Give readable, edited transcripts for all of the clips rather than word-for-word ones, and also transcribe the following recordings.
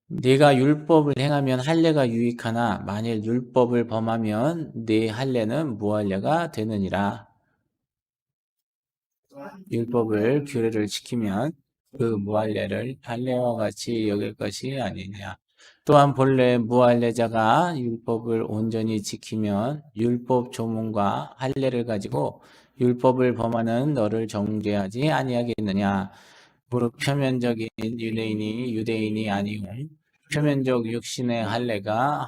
네가 율법을 행하면 할례가 유익하나 만일 율법을 범하면 네 할례는 무할례가 되느니라. 율법을 규례를 지키면 그 무할례를 할례와 같이 여길 것이 아니냐. 또한 본래 무할례자가 율법을 온전히 지키면 율법 조문과 할례를 가지고 율법을 범하는 너를 정죄하지 아니하겠느냐. 무릇 표면적인 유대인이 유대인이 아니오 표면적 육신의 할례가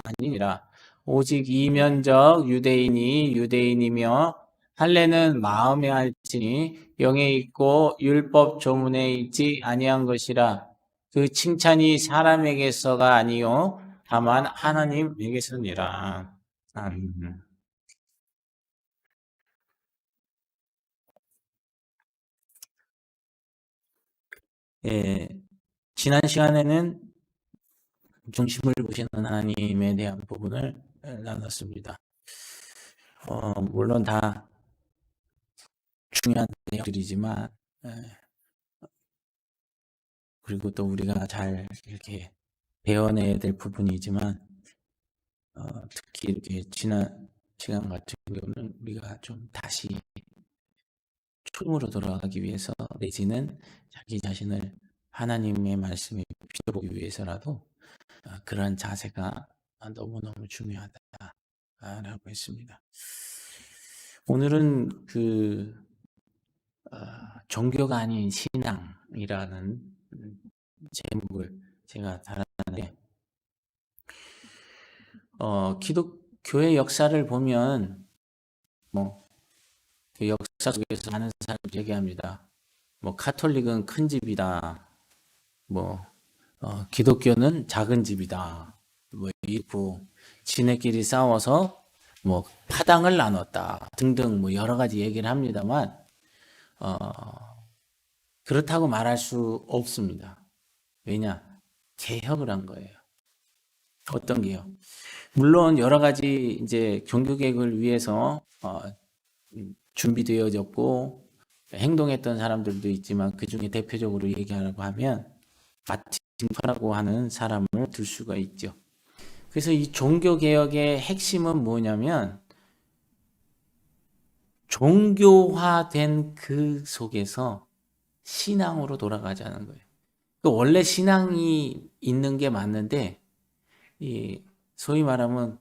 아니니라. 오직 이면적 유대인이 유대인이며 할례는 마음에 할지니 영에 있고 율법 조문에 있지 아니한 것이라. 그 칭찬이 사람에게서가 아니요 다만 하나님에게서니라. 예, 지난 시간에는 중심을 보시는 하나님에 대한 부분을 나눴습니다. 물론 다 중요한 내용들이지만, 그리고 또 우리가 잘 이렇게 배워내야 될 부분이지만, 특히 이렇게 지난 시간 같은 경우는 우리가 좀 다시 초심으로 돌아가기 위해서 내지는 자기 자신을 하나님의 말씀에 비춰보기 위해서라도 그런 자세가 너무너무 중요하다라고 했습니다. 오늘은 종교가 아닌 신앙이라는 제목을 제가 달았는데, 기독교의 역사를 보면 그 역사 속에서 많은 사람들이 얘기합니다. 카톨릭은 큰 집이다. 기독교는 작은 집이다. 일부 지네끼리 싸워서 파당을 나눴다. 등등 여러 가지 얘기를 합니다만, 그렇다고 말할 수 없습니다. 왜냐? 개혁을 한 거예요. 어떤 개혁? 물론 여러 가지 이제 종교 개혁을 위해서 준비되어졌고 행동했던 사람들도 있지만 그 중에 대표적으로 얘기하라고 하면 마틴 루터라고 하는 사람을 들 수가 있죠. 그래서 이 종교 개혁의 핵심은 뭐냐면 종교화된 그 속에서 신앙으로 돌아가자는 거예요. 원래 신앙이 있는 게 맞는데 소위 말하면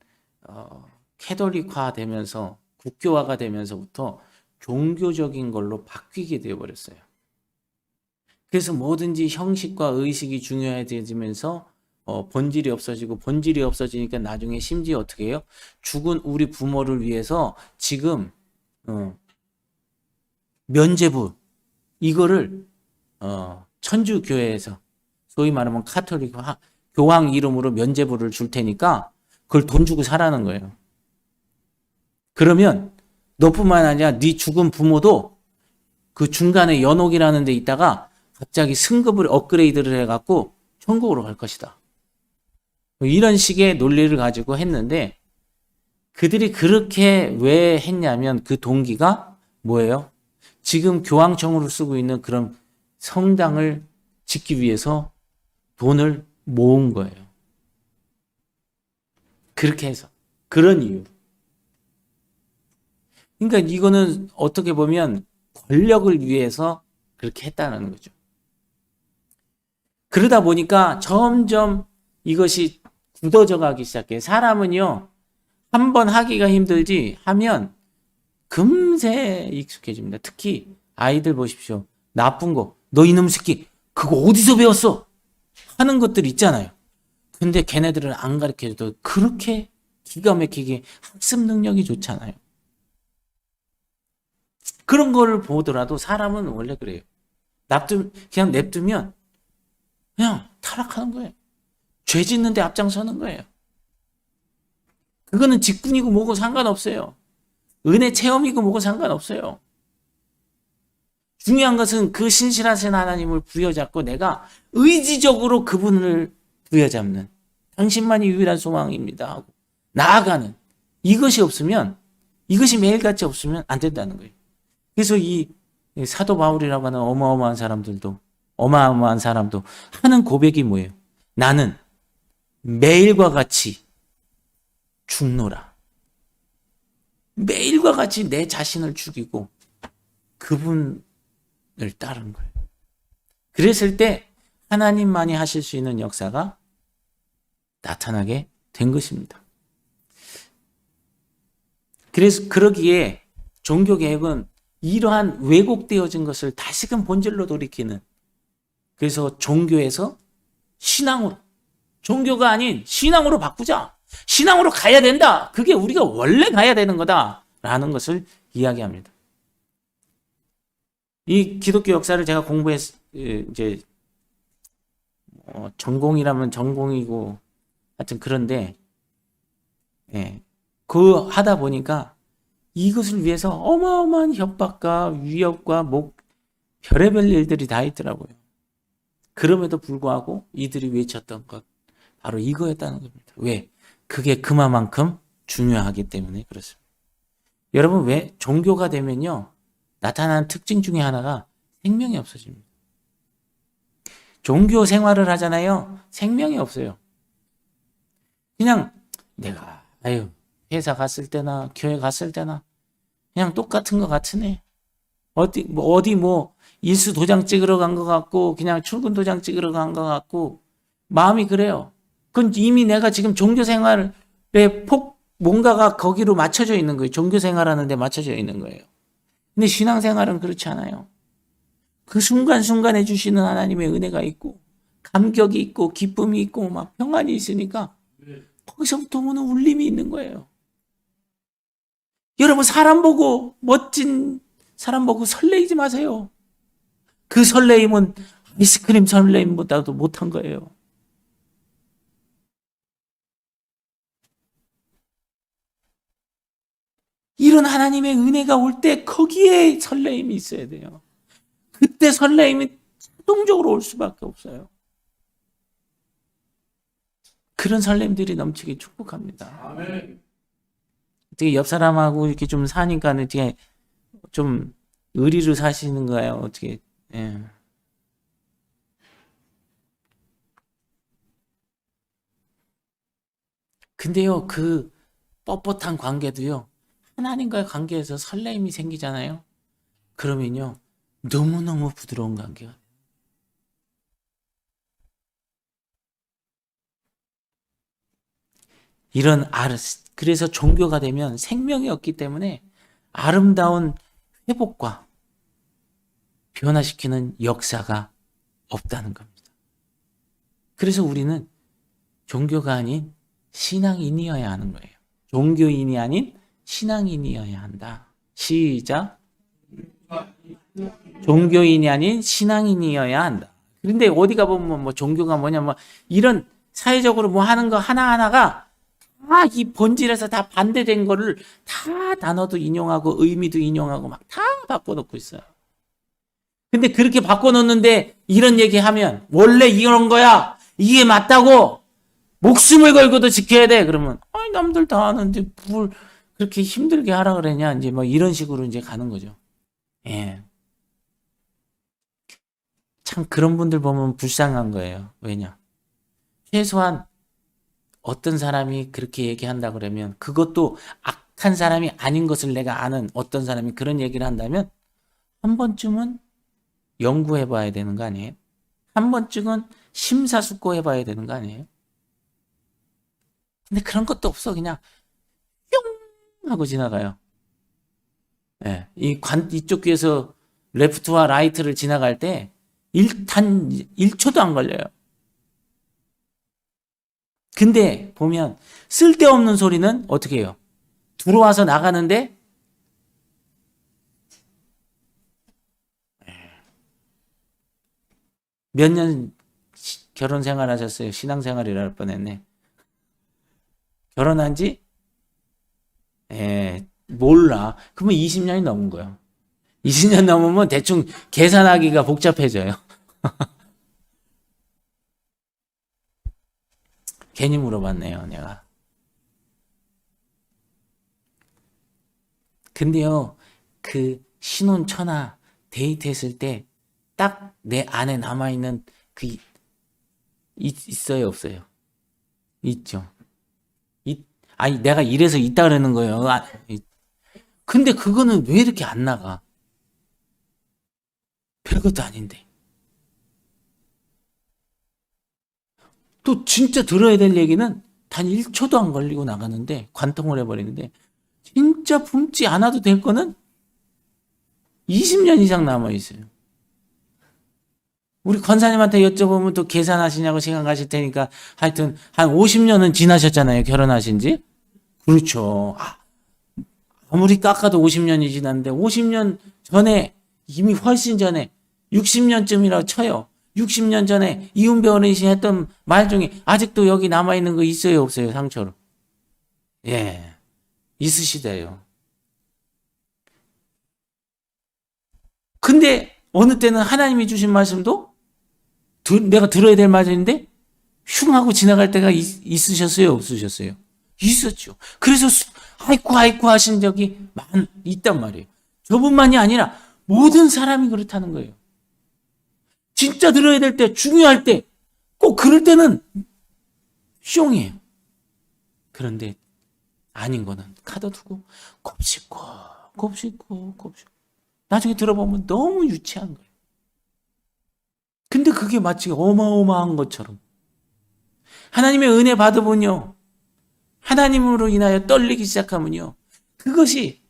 캐톨릭화 되면서 국교화가 되면서부터 종교적인 걸로 바뀌게 되어버렸어요. 그래서 뭐든지 형식과 의식이 중요해지면서 본질이 없어지고 본질이 없어지니까 나중에 심지어 어떻게 해요? 죽은 우리 부모를 위해서 지금 면죄부 이거를 천주교회에서 소위 말하면 카톨릭 교황 이름으로 면죄부를 줄 테니까 그걸 돈 주고 사라는 거예요. 그러면 너뿐만 아니라 네 죽은 부모도 그 중간에 연옥이라는 데 있다가 갑자기 승급을 업그레이드를 해갖고 천국으로 갈 것이다. 이런 식의 논리를 가지고 했는데 그들이 그렇게 왜 했냐면 그 동기가 뭐예요? 지금 교황청으로 쓰고 있는 그런 성당을 짓기 위해서 돈을 모은 거예요. 그렇게 해서. 그런 이유. 그러니까 이거는 어떻게 보면 권력을 위해서 그렇게 했다는 거죠. 그러다 보니까 점점 이것이 굳어져 가기 시작해요. 사람은요, 한번 하기가 힘들지 하면 금세 익숙해집니다. 특히 아이들 보십시오. 나쁜 거, 너 이놈 새끼, 그거 어디서 배웠어? 하는 것들 있잖아요. 근데 걔네들은 안 가르쳐줘도 그렇게 기가 막히게 학습 능력이 좋잖아요. 그런 거를 보더라도 사람은 원래 그래요. 그냥 냅두면 그냥 타락하는 거예요. 죄 짓는데 앞장서는 거예요. 그거는 직분이고 뭐고 상관없어요. 은혜 체험이고 뭐고 상관없어요. 중요한 것은 그 신실하신 하나님을 부여잡고 내가 의지적으로 그분을 부여잡는 당신만이 유일한 소망입니다 하고 나아가는 이것이 없으면 이것이 매일같이 없으면 안 된다는 거예요. 그래서 이 사도 바울이라고 하는 어마어마한 사람도 하는 고백이 뭐예요? 나는 매일과 같이 죽노라. 매일과 같이 내 자신을 죽이고 그분을 따른 거예요. 그랬을 때 하나님만이 하실 수 있는 역사가 나타나게 된 것입니다. 그래서 그러기에 종교개혁은 이러한 왜곡되어진 것을 다시금 본질로 돌이키는, 그래서 종교에서 신앙으로, 종교가 아닌 신앙으로 바꾸자. 신앙으로 가야 된다. 그게 우리가 원래 가야 되는 거다라는 것을 이야기합니다. 이 기독교 역사를 제가 이제 전공이라면 전공이고 하여튼 그런데 그 하다 보니까 이것을 위해서 어마어마한 협박과 위협과 별의별 일들이 다 있더라고요. 그럼에도 불구하고 이들이 외쳤던 것 바로 이거였다는 겁니다. 왜? 그게 그만큼 중요하기 때문에 그렇습니다. 여러분, 왜 종교가 되면요 나타나는 특징 중에 하나가 생명이 없어집니다. 종교 생활을 하잖아요. 생명이 없어요. 그냥 내가 회사 갔을 때나 교회 갔을 때나 그냥 똑같은 것 같으네. 어디 일수 도장 찍으러 간 것 같고 그냥 출근 도장 찍으러 간 것 같고 마음이 그래요. 그건 이미 내가 지금 종교 생활에 뭔가가 거기로 맞춰져 있는 거예요. 종교 생활하는 데 맞춰져 있는 거예요. 근데 신앙생활은 그렇지 않아요. 그 순간순간에 주시는 하나님의 은혜가 있고 감격이 있고 기쁨이 있고 막 평안이 있으니까 거기서부터 오는 울림이 있는 거예요. 여러분, 멋진 사람 보고 설레이지 마세요. 그 설레임은 아이스크림 설레임보다도 못한 거예요. 이런 하나님의 은혜가 올 때 거기에 설레임이 있어야 돼요. 그때 설레임이 자동적으로 올 수밖에 없어요. 그런 설렘들이 넘치게 축복합니다. 아멘. 어떻게 옆 사람하고 이렇게 좀 사니까 어떻게 좀 의리로 사시는 거예요? 어떻게? 예. 근데요, 그 뻣뻣한 관계도요, 하나님과의 관계에서 설렘이 생기잖아요. 그러면요, 너무너무 부드러운 관계가. 그래서 종교가 되면 생명이 없기 때문에 아름다운 회복과 변화시키는 역사가 없다는 겁니다. 그래서 우리는 종교가 아닌 신앙인이어야 하는 거예요. 종교인이 아닌 신앙인이어야 한다. 시작. 종교인이 아닌 신앙인이어야 한다. 그런데 어디 가보면 종교가 뭐냐, 이런 사회적으로 하는 거 하나하나가 다 이 본질에서 다 반대된 거를 다 단어도 인용하고 의미도 인용하고 막 다 바꿔놓고 있어요. 근데 그렇게 바꿔놓는데 이런 얘기하면 원래 이런 거야. 이게 맞다고. 목숨을 걸고도 지켜야 돼. 그러면 남들 다 아는데 뭘 그렇게 힘들게 하라 그러냐. 이제 이런 식으로 이제 가는 거죠. 예. 참 그런 분들 보면 불쌍한 거예요. 왜냐? 최소한 어떤 사람이 그렇게 얘기한다 그러면 그것도 악한 사람이 아닌 것을 내가 아는 어떤 사람이 그런 얘기를 한다면 한 번쯤은 연구해 봐야 되는 거 아니에요? 한 번쯤은 심사숙고해 봐야 되는 거 아니에요? 근데 그런 것도 없어. 그냥 뿅 하고 지나가요. 예. 이쪽 귀에서 레프트와 라이트를 지나갈 때 단 1초도 안 걸려요. 근데 보면 쓸데없는 소리는 어떻게 해요? 들어와서 나가는데 몇 년 결혼 생활 하셨어요? 신앙 생활이라 할 뻔했네. 결혼한 지 몰라. 그러면 20년이 넘은 거예요. 20년 넘으면 대충 계산하기가 복잡해져요. 괜히 물어봤네요, 내가. 근데요, 그 신혼처나 데이트했을 때 딱 내 안에 남아있는 그 있어요, 없어요? 있죠. 아니, 내가 이래서 있다 그러는 거예요. 근데 그거는 왜 이렇게 안 나가? 별것도 아닌데. 또 진짜 들어야 될 얘기는 단 1초도 안 걸리고 나가는데, 관통을 해버리는데, 진짜 품지 않아도 될 거는 20년 이상 남아있어요. 우리 권사님한테 여쭤보면 또 계산하시냐고 시간 가실 테니까 하여튼 한 50년은 지나셨잖아요. 결혼하신 지. 그렇죠. 아무리 깎아도 50년이 지났는데 50년 전에 이미 훨씬 전에 60년쯤이라고 쳐요. 60년 전에 이훈배 어르신이 했던 말 중에 아직도 여기 남아있는 거 있어요, 없어요, 상처로? 예, 있으시대요. 근데 어느 때는 하나님이 주신 말씀도 내가 들어야 될 말인데 흉 하고 지나갈 때가 있으셨어요, 없으셨어요? 있었죠. 그래서 아이쿠 하신 적이 있단 말이에요. 저분만이 아니라 모든 사람이 그렇다는 거예요. 진짜 들어야 될 때, 중요할 때, 꼭 그럴 때는 숑이에요. 그런데 아닌 거는 가둬두고 곱씹고 나중에 들어보면 너무 유치한 거예요. 근데 그게 마치 어마어마한 것처럼 하나님의 은혜 받으면요, 하나님으로 인하여 떨리기 시작하면요, 그것이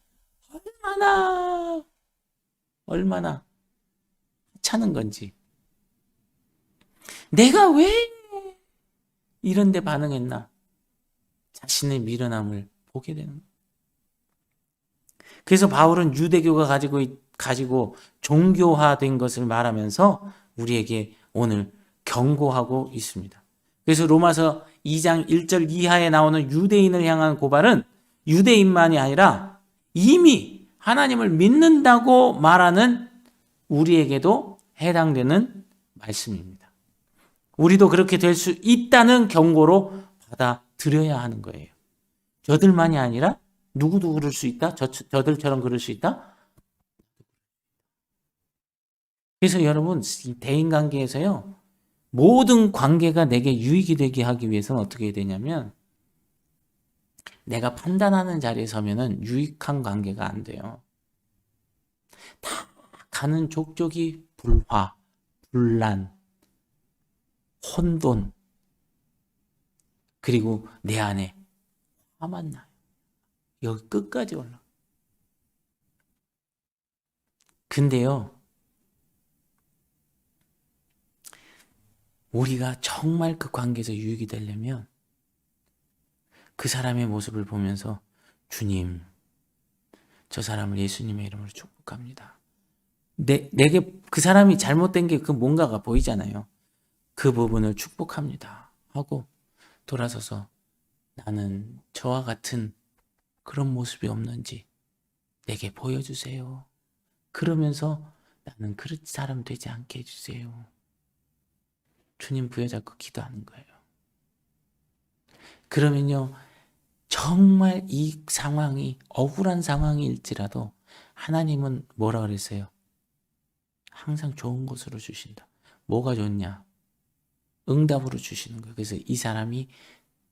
얼마나 차는 건지, 내가 왜 이런 데 반응했나, 자신의 미련함을 보게 되는 거예요. 그래서 바울은 유대교가 가지고 종교화된 것을 말하면서 우리에게 오늘 경고하고 있습니다. 그래서 로마서 2장 1절 이하에 나오는 유대인을 향한 고발은 유대인만이 아니라 이미 하나님을 믿는다고 말하는 우리에게도 해당되는 말씀입니다. 우리도 그렇게 될 수 있다는 경고로 받아들여야 하는 거예요. 저들만이 아니라 누구도 그럴 수 있다? 저들처럼 그럴 수 있다? 그래서 여러분, 대인관계에서요, 모든 관계가 내게 유익이 되게 하기 위해서는 어떻게 해야 되냐면, 내가 판단하는 자리에 서면은 유익한 관계가 안 돼요. 다 가는 족족이 불화, 분란, 혼돈, 그리고 내 안에 화만 나요. 여기 끝까지 올라. 근데요, 우리가 정말 그 관계에서 유익이 되려면 그 사람의 모습을 보면서 주님, 저 사람을 예수님의 이름으로 축복합니다. 내게 그 사람이 잘못된 게 그 뭔가가 보이잖아요. 그 부분을 축복합니다 하고 돌아서서 나는 저와 같은 그런 모습이 없는지 내게 보여주세요. 그러면서 나는 그런 사람 되지 않게 해주세요. 주님 부여잡고 기도하는 거예요. 그러면요, 정말 이 상황이 억울한 상황일지라도 하나님은 뭐라 그랬어요? 항상 좋은 것으로 주신다. 뭐가 좋냐? 응답으로 주시는 거예요. 그래서 이 사람이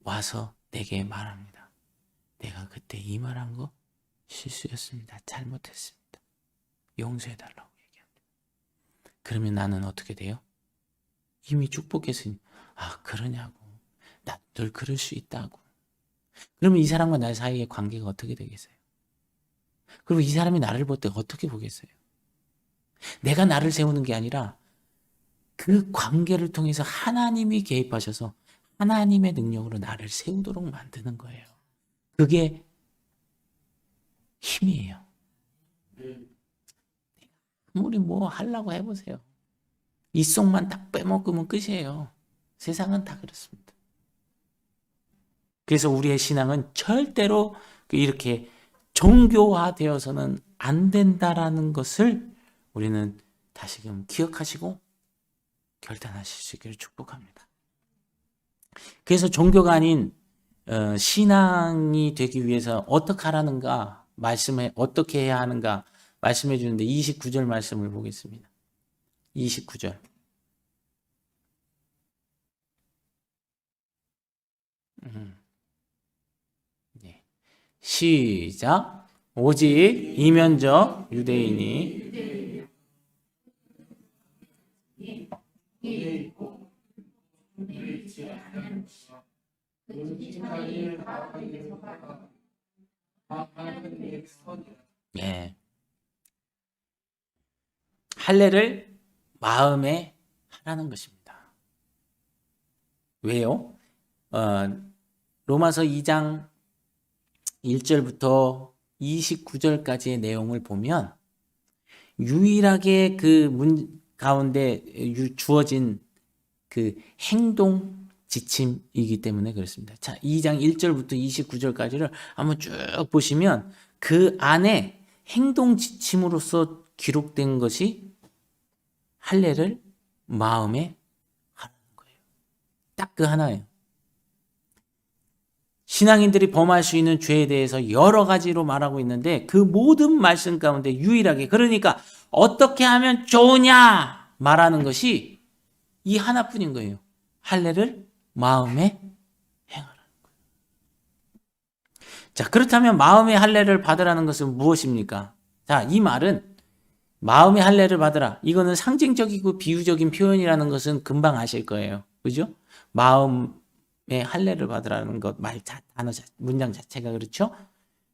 와서 내게 말합니다. 내가 그때 이 말한 거 실수였습니다. 잘못했습니다. 용서해달라고 얘기합니다. 그러면 나는 어떻게 돼요? 이미 축복했으니, 그러냐고. 나 늘 그럴 수 있다고. 그러면 이 사람과 나 사이의 관계가 어떻게 되겠어요? 그리고 이 사람이 나를 볼 때 어떻게 보겠어요? 내가 나를 세우는 게 아니라 그 관계를 통해서 하나님이 개입하셔서 하나님의 능력으로 나를 세우도록 만드는 거예요. 그게 힘이에요. 아무리 뭐 하려고 해보세요. 이 속만 딱 빼먹으면 끝이에요. 세상은 다 그렇습니다. 그래서 우리의 신앙은 절대로 이렇게 종교화되어서는 안 된다라는 것을 우리는 다시금 기억하시고 결단하실 수 있기를 축복합니다. 그래서 종교가 아닌 신앙이 되기 위해서 어떻게 하라는가, 어떻게 해야 하는가 말씀해 주는데 29절 말씀을 보겠습니다. 29절. 네. 시작. 오직 이면적 유대인이 예. 할례를 마음에 하라는 것입니다. 왜요? 로마서 2장 1절부터 29절까지의 내용을 보면 유일하게 그 문 가운데 주어진 그 행동 지침이기 때문에 그렇습니다. 자, 2장 1절부터 29절까지를 한번 쭉 보시면 그 안에 행동 지침으로서 기록된 것이 할례를 마음에 하라는 거예요. 딱 그 하나예요. 신앙인들이 범할 수 있는 죄에 대해서 여러 가지로 말하고 있는데 그 모든 말씀 가운데 유일하게, 그러니까 어떻게 하면 좋으냐 말하는 것이 이 하나뿐인 거예요. 할례를 마음에 행하라는 거예요. 자, 그렇다면 마음의 할례를 받으라는 것은 무엇입니까? 자, 이 말은 마음의 할례를 받으라. 이거는 상징적이고 비유적인 표현이라는 것은 금방 아실 거예요. 그죠? 마음의 할례를 받으라는 것, 단어, 문장 자체가 그렇죠?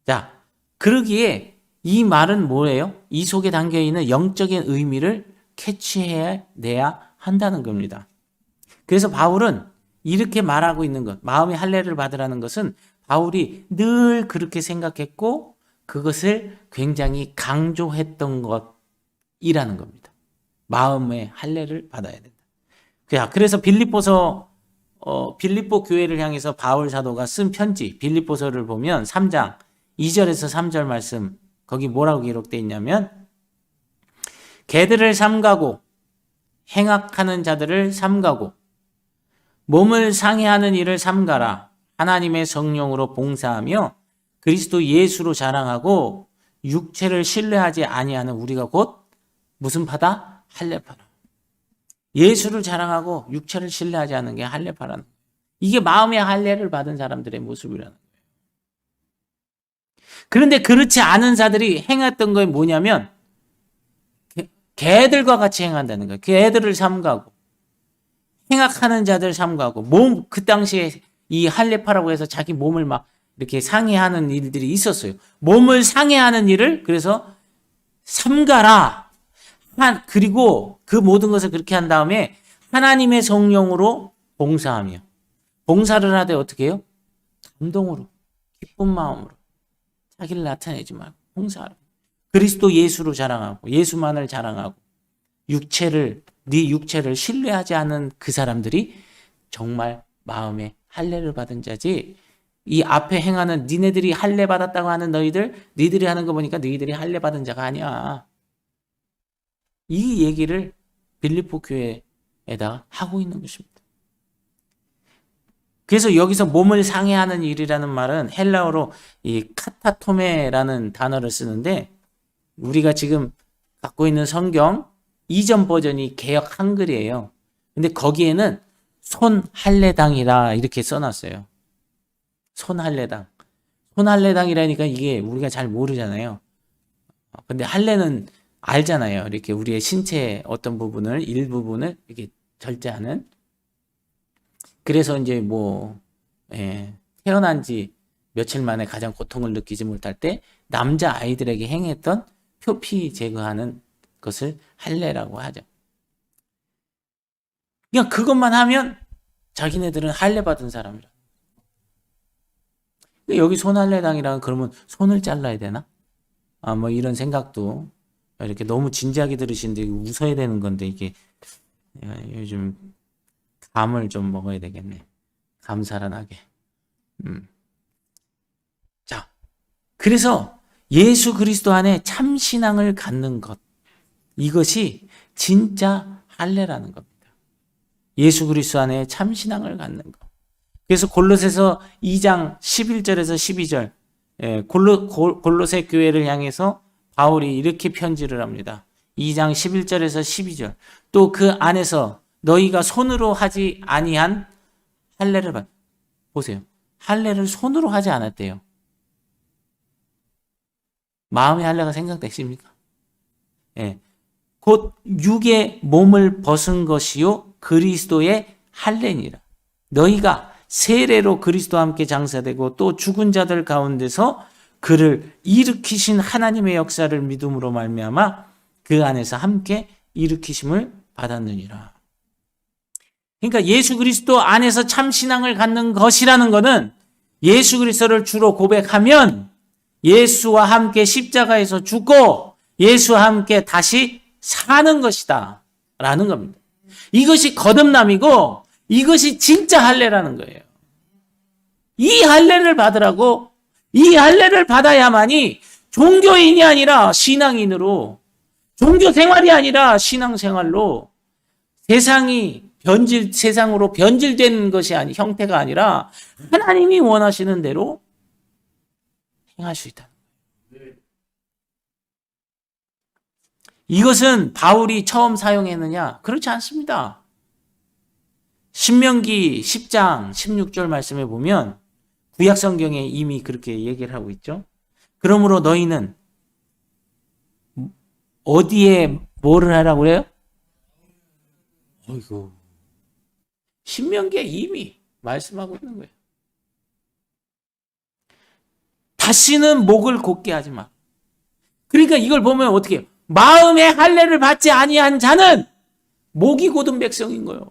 자, 그러기에 이 말은 뭐예요? 이 속에 담겨 있는 영적인 의미를 캐치해내야 한다는 겁니다. 그래서 바울은 이렇게 말하고 있는 것, 마음의 할례를 받으라는 것은 바울이 늘 그렇게 생각했고 그것을 굉장히 강조했던 것이라는 겁니다. 마음의 할례를 받아야 된다. 그래서 빌립보 교회를 향해서 바울 사도가 쓴 편지 빌립보서를 보면 3장 2절에서 3절 말씀, 거기 뭐라고 기록되어 있냐면 개들을 삼가고 행악하는 자들을 삼가고 몸을 상해하는 일을 삼가라. 하나님의 성령으로 봉사하며 그리스도 예수로 자랑하고 육체를 신뢰하지 아니하는 우리가 곧 무슨 파다? 할례파라. 예수를 자랑하고 육체를 신뢰하지 않는 게 할례파라는 거예요. 이게 마음의 할례를 받은 사람들의 모습이라는 거예요. 그런데 그렇지 않은 자들이 행했던 게 뭐냐면 개들과 같이 행한다는 거예요. 개들을 삼가고 행악하는 자들 삼가고 그 당시에 이 할례파라고 해서 자기 몸을 막 이렇게 상해하는 일들이 있었어요. 몸을 상해하는 일을 그래서 삼가라. 그리고 그 모든 것을 그렇게 한 다음에 하나님의 성령으로 봉사하며, 봉사를 하되 어떻게 해요? 감동으로, 기쁜 마음으로 자기를 나타내지 말고 봉사하라. 그리스도 예수로 자랑하고 예수만을 자랑하고 네 육체를 신뢰하지 않은 그 사람들이 정말 마음에 할례를 받은 자지, 이 앞에 행하는 니네들이 할례 받았다고 하는 니들이 하는 거 보니까 너희들이 할례 받은 자가 아니야. 이 얘기를 빌립보 교회에다 하고 있는 것입니다. 그래서 여기서 몸을 상해하는 일이라는 말은 헬라어로 이 카타토메라는 단어를 쓰는데, 우리가 지금 갖고 있는 성경 이전 버전이 개역 한글이에요. 근데 거기에는 손할례당이라 이렇게 써놨어요. 손할례당. 손할례당이라니까 이게 우리가 잘 모르잖아요. 근데 할례는 알잖아요. 이렇게 우리의 신체의 어떤 부분을, 일부분을 이렇게 절제하는. 그래서 이제 태어난 지 며칠 만에 가장 고통을 느끼지 못할 때 남자 아이들에게 행했던 표피 제거하는 것을 할례라고 하죠. 그냥 그것만 하면 자기네들은 할례 받은 사람이라. 여기 손할례당이라면 그러면 손을 잘라야 되나? 이런 생각도, 이렇게 너무 진지하게 들으시는데 웃어야 되는 건데 이게 요즘 감을 좀 먹어야 되겠네. 감 살아나게. 자, 그래서 예수 그리스도 안에 참 신앙을 갖는 것, 이것이 진짜 할례라는 겁니다. 예수 그리스도 안에 참 신앙을 갖는 것. 그래서 골로새서 2장 11절에서 12절, 골로새 교회를 향해서 바울이 이렇게 편지를 합니다. 2장 11절에서 12절. 또 그 안에서 너희가 손으로 하지 아니한 할례를 보세요. 할례를 손으로 하지 않았대요. 마음의 할례가 생각되십니까? 예. 곧 육의 몸을 벗은 것이요 그리스도의 할례니라. 너희가 세례로 그리스도와 함께 장사되고 또 죽은 자들 가운데서 그를 일으키신 하나님의 역사를 믿음으로 말미암아 그 안에서 함께 일으키심을 받았느니라. 그러니까 예수 그리스도 안에서 참 신앙을 갖는 것이라는 것은 예수 그리스도를 주로 고백하면 예수와 함께 십자가에서 죽고 예수와 함께 다시 사는 것이다 라는 겁니다. 이것이 거듭남이고 이것이 진짜 할례라는 거예요. 이 할례를 받으라고, 이 할례를 받아야만이 종교인이 아니라 신앙인으로, 종교 생활이 아니라 신앙 생활로 세상으로 변질된 것이 아니, 형태가 아니라 하나님이 원하시는 대로 행할 수 있다. 이것은 바울이 처음 사용했느냐? 그렇지 않습니다. 신명기 10장 16절 말씀에 보면 구약 성경에 이미 그렇게 얘기를 하고 있죠. 그러므로 너희는 어디에 뭐를 하라고 그래요? 어이구. 신명기에 이미 말씀하고 있는 거예요. 다시는 목을 곧게 하지 마. 그러니까 이걸 보면 어떻게 해요? 마음의 할례를 받지 아니한 자는 목이 곧은 백성인 거예요.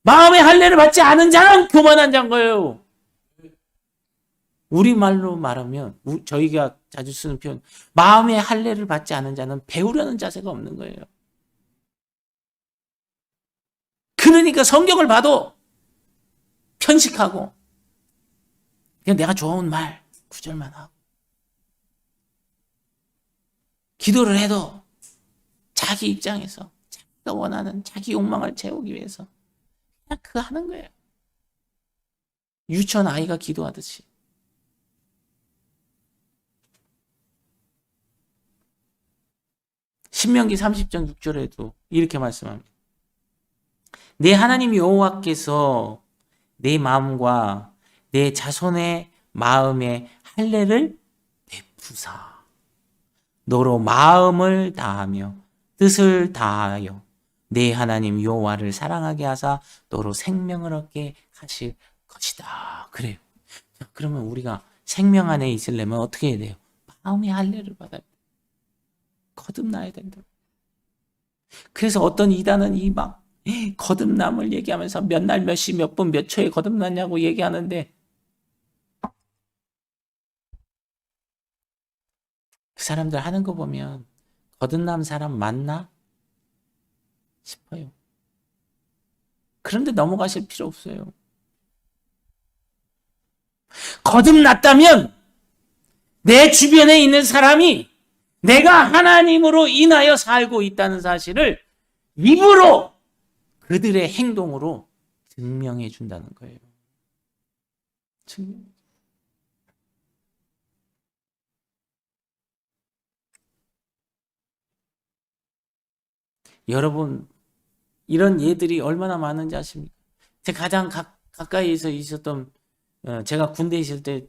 마음의 할례를 받지 않은 자는 교만한 자인 거예요. 우리말로 말하면 저희가 자주 쓰는 표현, 마음의 할례를 받지 않은 자는 배우려는 자세가 없는 거예요. 그러니까 성경을 봐도 편식하고 그냥 내가 좋은 말 구절만 하고 기도를 해도 자기 입장에서 자기가 원하는 자기 욕망을 채우기 위해서 그냥 그거 하는 거예요. 유치원 아이가 기도하듯이. 신명기 30장 6절에도 이렇게 말씀합니다. 내 하나님 여호와께서 내 마음과 내 자손의 마음에 할례를 베푸사 너로 마음을 다하며 뜻을 다하여 내 하나님 여호와를 사랑하게 하사 너로 생명을 얻게 하실 것이다. 그래요. 자, 그러면 우리가 생명 안에 있으려면 어떻게 해야 돼요? 마음의 할례를 받아야 돼요. 거듭나야 된다. 그래서 어떤 이단은 이 막 거듭남을 얘기하면서 몇 날, 몇 시, 몇 분, 몇 초에 거듭났냐고 얘기하는데 그 사람들 하는 거 보면 거듭난 사람 맞나 싶어요. 그런데 넘어가실 필요 없어요. 거듭났다면 내 주변에 있는 사람이 내가 하나님으로 인하여 살고 있다는 사실을 입으로 그들의 행동으로 증명해 준다는 거예요. 증명. 여러분, 이런 예들이 얼마나 많은지 아십니까? 제가 가장 가까이에서 있었던, 제가 군대에 있을 때,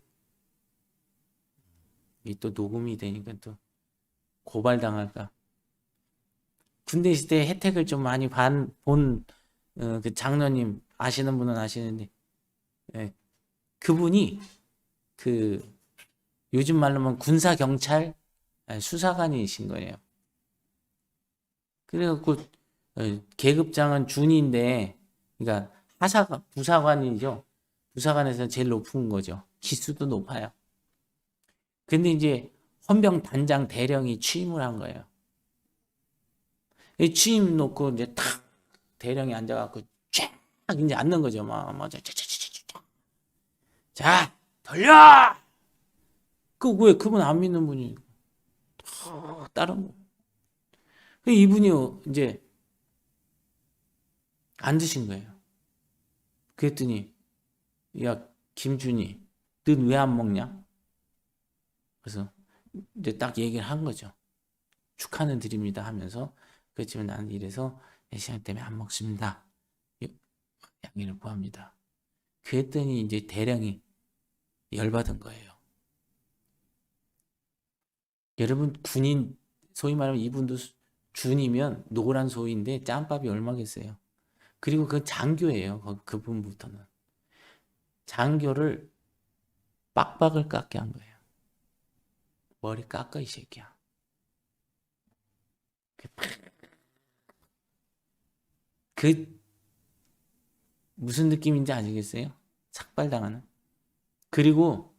또 녹음이 되니까 또 고발당할까. 군대에 있을 때 혜택을 좀 많이 본 그 장로님 아시는 분은 아시는데, 그분이 그 요즘 말로만 군사경찰 수사관이신 거예요. 그래갖고 계급장은 준인데, 그러니까 부사관이죠. 부사관에서 제일 높은 거죠. 기수도 높아요. 근데 이제 헌병 단장 대령이 취임을 한 거예요. 취임 놓고 이제 탁 대령이 앉아갖고 쫙 이제 앉는 거죠. 자, 돌려! 왜 그분 안 믿는 분이 다른 거. 이분이 이제 앉으신 거예요. 그랬더니 야 김준희 넌 왜 안 먹냐? 그래서 이제 딱 얘기를 한 거죠. 축하는 드립니다 하면서 그렇지만 나는 이래서 내 시간 때문에 안 먹습니다. 양해를 구합니다. 그랬더니 이제 대령이 열받은 거예요. 여러분 군인 소위 말하면 이분도 준이면 노란 소인데 짬밥이 얼마겠어요. 그리고 그 장교예요. 그분부터는 장교를 빡빡을 깎게 한 거예요. 머리 깎아 이 새끼야. 그 무슨 느낌인지 아시겠어요? 삭발당하는. 그리고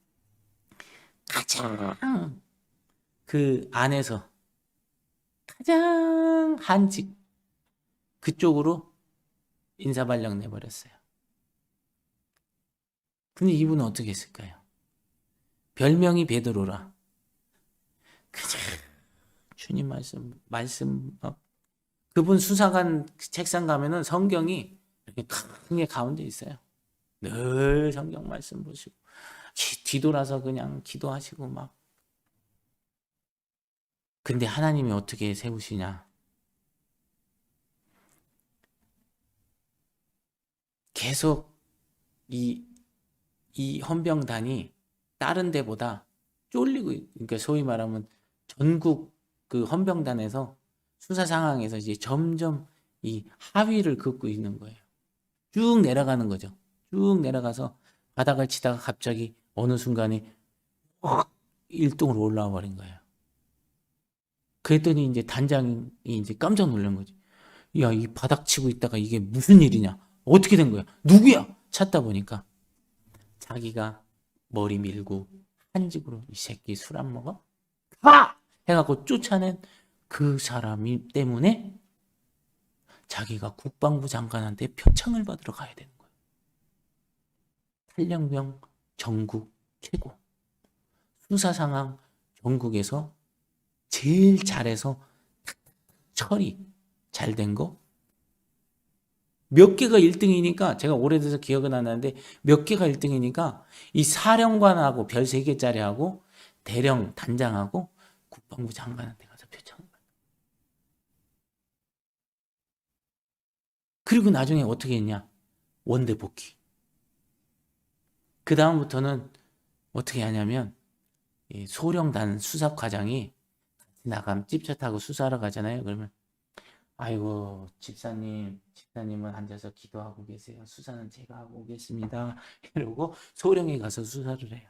가장 그 안에서 가장 한직 그쪽으로 인사발령 내버렸어요. 근데 이분은 어떻게 했을까요? 별명이 베드로라. 그냥 주님 말씀 그분 수사관 책상 가면은 성경이 이렇게 큰 게 가운데 있어요. 늘 성경 말씀 보시고 뒤돌아서 그냥 기도하시고 막. 근데 하나님이 어떻게 세우시냐? 계속 이 헌병단이 다른 데보다 쫄리고, 그러니까 소위 말하면 전국 그 헌병단에서 수사 상황에서 이제 점점 이 하위를 긋고 있는 거예요. 쭉 내려가는 거죠. 쭉 내려가서 바닥을 치다가 갑자기 어느 순간에 1등으로 올라와 버린 거예요. 그랬더니 이제 단장이 이제 깜짝 놀란 거지. 야, 이 바닥 치고 있다가 이게 무슨 일이냐? 어떻게 된 거야? 누구야? 찾다 보니까 자기가 머리 밀고 한직으로 이 새끼 술 안 먹어? 가! 해갖고 쫓아낸 그 사람이 때문에 자기가 국방부 장관한테 표창을 받으러 가야 되는 거예요. 탈영병 전국 최고. 수사 상황 전국에서 제일 잘해서 처리 잘 된 거. 몇 개가 1등이니까 제가 오래돼서 기억은 안 나는데 몇 개가 1등이니까 이 사령관하고 별 3개짜리하고 대령 단장하고 국방부 장관한테 가서 표창을 받아요. 그리고 나중에 어떻게 했냐? 원대 복귀. 그 다음부터는 어떻게 하냐면 소령단 수사과장이 나가면 찝차 타고 수사하러 가잖아요. 그러면 아이고 집사님은 앉아서 기도하고 계세요. 수사는 제가 하고 오겠습니다. 이러고 소령에 가서 수사를 해요.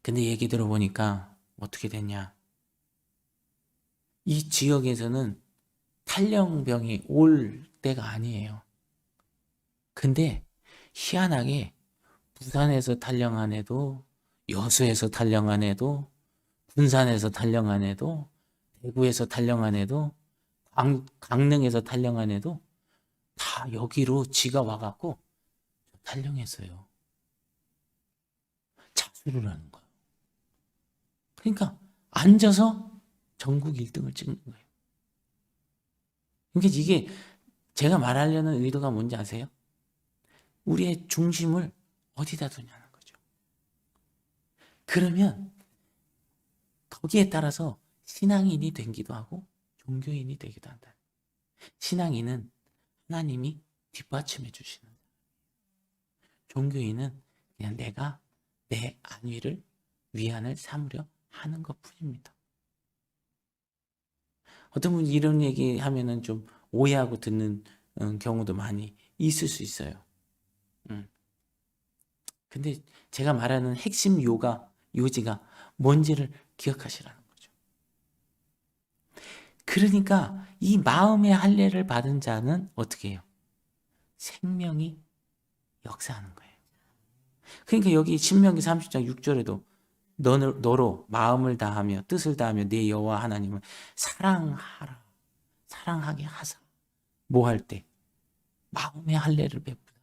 근데 얘기 들어보니까 어떻게 됐냐? 이 지역에서는 탈영병이 올 때가 아니에요. 근데 희한하게 부산에서 탈영한 애도, 여수에서 탈영한 애도, 군산에서 탈영한 애도, 대구에서 탈영한 애도, 강릉에서 탈영한 애도 다 여기로 지가 와갖고 탈영했어요. 자수를 하는 거예요. 그러니까 앉아서 전국 1등을 찍는 거예요. 그러니까 이게 제가 말하려는 의도가 뭔지 아세요? 우리의 중심을 어디다 두냐는 거죠. 그러면 거기에 따라서 신앙인이 되기도 하고 종교인이 되기도 한다. 신앙인은 하나님이 뒷받침해 주시는 거예요. 종교인은 그냥 내가 내 안위를 위안을 삼으려 하는 것 뿐입니다. 어떤 분이 이런 얘기 하면은 좀 오해하고 듣는 경우도 많이 있을 수 있어요. 근데 제가 말하는 핵심 요지가 뭔지를 기억하시라는 거죠. 그러니까 이 마음의 할례를 받은 자는 어떻게 해요? 생명이 역사하는 거예요. 그러니까 여기 신명기 30장 6절에도 너로 마음을 다하며 뜻을 다하며 내 여호와 하나님을 사랑하라. 사랑하게 하사. 뭐 할 때? 마음의 할례를 베푸다.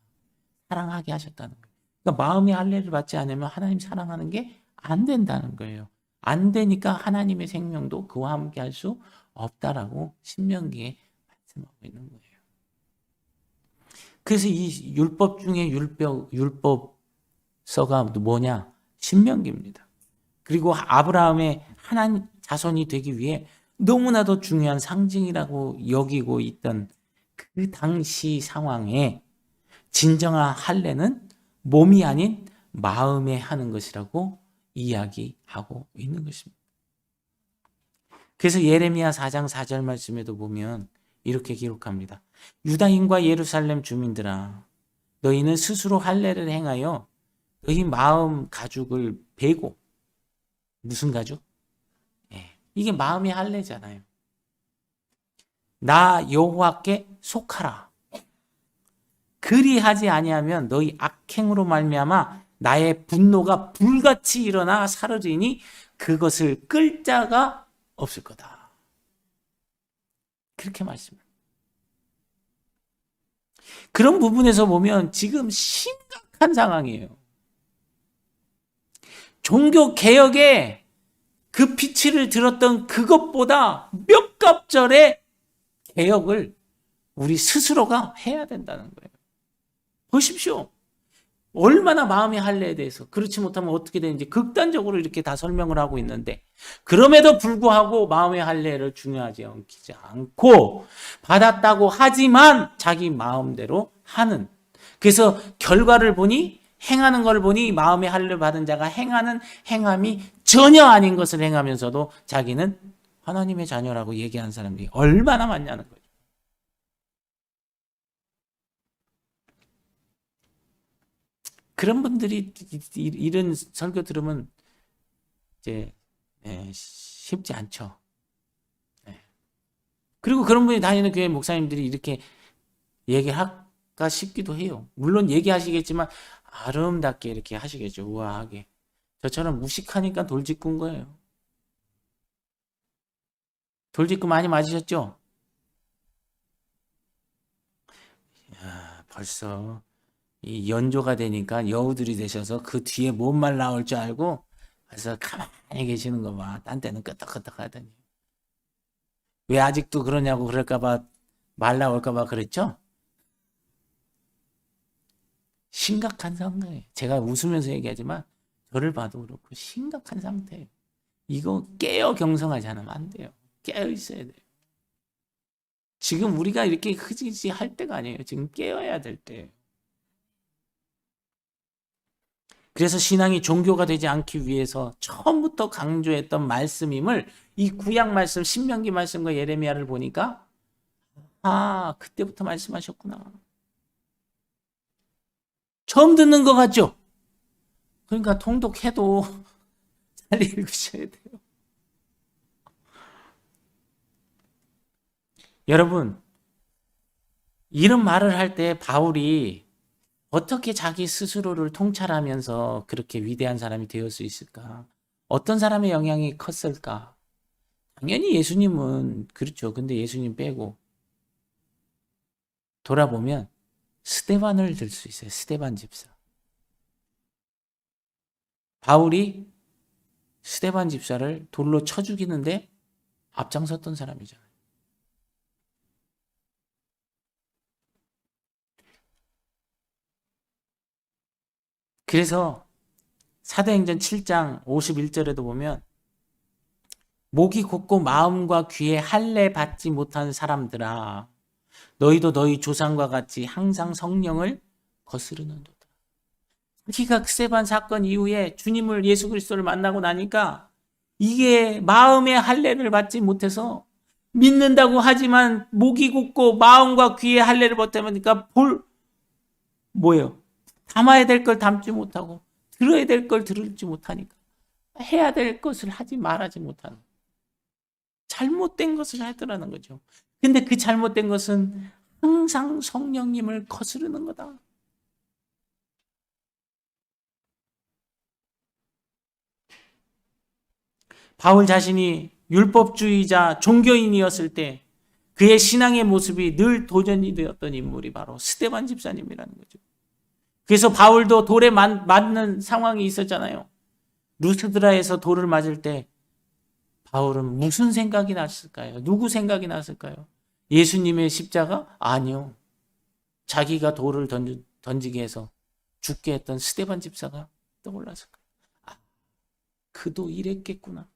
사랑하게 하셨다는 거예요. 그러니까 마음의 할례를 받지 않으면 하나님 사랑하는 게 안 된다는 거예요. 안 되니까 하나님의 생명도 그와 함께 할 수 없다라고 신명기에 말씀하고 있는 거예요. 그래서 이 율법 중에 율법서가 뭐냐? 신명기입니다. 그리고 아브라함의 하나님 자손이 되기 위해 너무나도 중요한 상징이라고 여기고 있던 그 당시 상황에 진정한 할례는 몸이 아닌 마음에 하는 것이라고 이야기하고 있는 것입니다. 그래서 예레미야 4장 4절 말씀에도 보면 이렇게 기록합니다. 유다인과 예루살렘 주민들아, 너희는 스스로 할례를 행하여 너희 마음 가죽을 베고. 무슨 가죽? 이게 마음의 할례잖아요. 나 여호와께 속하라. 그리하지 아니하면 너희 악행으로 말미암아 나의 분노가 불같이 일어나 사르리니 그것을 끌 자가 없을 거다. 그렇게 말씀합니다. 그런 부분에서 보면 지금 심각한 상황이에요. 종교 개혁에 그 피치를 들었던 그것보다 몇 갑절의 개혁을 우리 스스로가 해야 된다는 거예요. 보십시오. 얼마나 마음의 할례에 대해서 그렇지 못하면 어떻게 되는지 극단적으로 이렇게 다 설명을 하고 있는데, 그럼에도 불구하고 마음의 할례를 중요하지 여기지 않고 받았다고 하지만 자기 마음대로 하는, 그래서 결과를 보니, 행하는 걸 보니 마음의 할례를 받은 자가 행하는 행함이 전혀 아닌 것을 행하면서도 자기는 하나님의 자녀라고 얘기하는 사람들이 얼마나 많냐는 거예요. 그런 분들이 이런 설교 들으면 이제 쉽지 않죠. 그리고 그런 분이 다니는 교회 목사님들이 이렇게 얘기할까 싶기도 해요. 물론 얘기하시겠지만 아름답게 이렇게 하시겠죠. 우아하게. 저처럼 무식하니까 돌직구인 거예요. 돌직구 많이 맞으셨죠? 야, 벌써 이 연조가 되니까 여우들이 되셔서 그 뒤에 뭔 말 나올 줄 알고 그래서 가만히 계시는 거 봐. 딴 때는 끄떡끄떡 하더니. 왜 아직도 그러냐고 그럴까 봐, 말 나올까 봐 그랬죠? 심각한 상태예요. 제가 웃으면서 얘기하지만 저를 봐도 그렇고 심각한 상태예요. 이거 깨어 경성하지 않으면 안 돼요. 깨어 있어야 돼요. 지금 우리가 이렇게 흐지지 할 때가 아니에요. 지금 깨어야 될 때예요. 그래서 신앙이 종교가 되지 않기 위해서 처음부터 강조했던 말씀임을 이 구약 말씀, 신명기 말씀과 예레미야를 보니까 그때부터 말씀하셨구나. 처음 듣는 것 같죠? 그러니까 통독해도 잘 읽으셔야 돼요. 여러분, 이런 말을 할 때 바울이 어떻게 자기 스스로를 통찰하면서 그렇게 위대한 사람이 되을 수 있을까? 어떤 사람의 영향이 컸을까? 당연히 예수님은 그렇죠. 근데 예수님 빼고 돌아보면 스데반을 들 수 있어요. 스데반 집사. 바울이 스데반 집사를 돌로 쳐 죽이는데 앞장섰던 사람이잖아요. 그래서 사도행전 7장 51절에도 보면 목이 곧고 마음과 귀에 할례 받지 못한 사람들아, 너희도 너희 조상과 같이 항상 성령을 거스르는도다. 자기가 스데반 사건 이후에 주님을, 예수 그리스도를 만나고 나니까 이게 마음의 할례를 받지 못해서 믿는다고 하지만 목이 곧고 마음과 귀에 할례를 못하니까 뭐예요? 담아야 될 걸 담지 못하고 들어야 될 걸 들지 못하니까 해야 될 것을 하지 말하지 못하는, 잘못된 것을 하더라는 거죠. 근데 그 잘못된 것은 항상 성령님을 거스르는 거다. 바울 자신이 율법주의자 종교인이었을 때 그의 신앙의 모습이 늘 도전이 되었던 인물이 바로 스데반 집사님이라는 거죠. 그래서 바울도 돌에 맞는 상황이 있었잖아요. 루스드라에서 돌을 맞을 때 바울은 무슨 생각이 났을까요? 누구 생각이 났을까요? 예수님의 십자가? 아니요. 자기가 돌을 던지게 해서 죽게 했던 스데반 집사가 떠올랐을 거예요. 그도 이랬겠구나.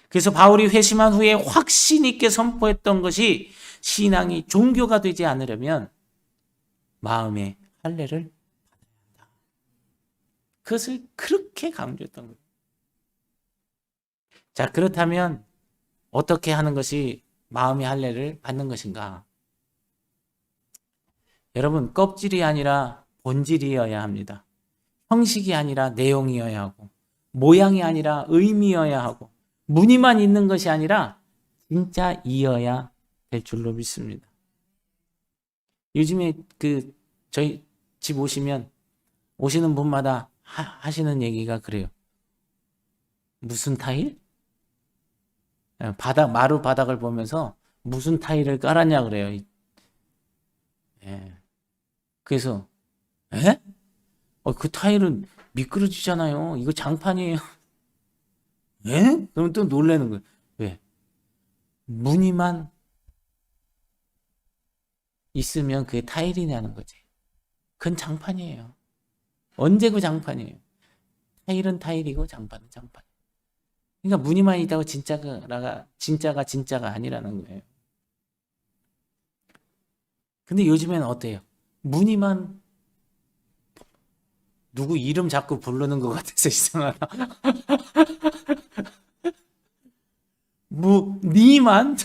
그래서 바울이 회심한 후에 확신 있게 선포했던 것이 신앙이 종교가 되지 않으려면 마음의 할례를 받아야 한다. 그것을 그렇게 강조했던 거예요. 자, 그렇다면 어떻게 하는 것이 마음의 할례를 받는 것인가? 여러분, 껍질이 아니라 본질이어야 합니다. 형식이 아니라 내용이어야 하고, 모양이 아니라 의미여야 하고, 무늬만 있는 것이 아니라 진짜 이어야 될 줄로 믿습니다. 요즘에 저희 집 오시는 분마다 하시는 얘기가 그래요. 무슨 타일? 마루 바닥을 보면서 무슨 타일을 깔았냐 그래요. 예. 그래서, 에? 그 타일은 미끄러지잖아요. 이거 장판이에요. 에? 그럼 또 놀라는 거예요. 왜? 무늬만 있으면 그게 타일이냐는 거지. 그건 장판이에요. 언제 그 장판이에요? 타일은 타일이고 장판은 장판. 그러니까 무늬만 있다고 진짜가 아니라는 거예요. 근데 요즘에는 어때요? 무늬만 누구 이름 자꾸 부르는 것 같아서 이상하다. 무늬만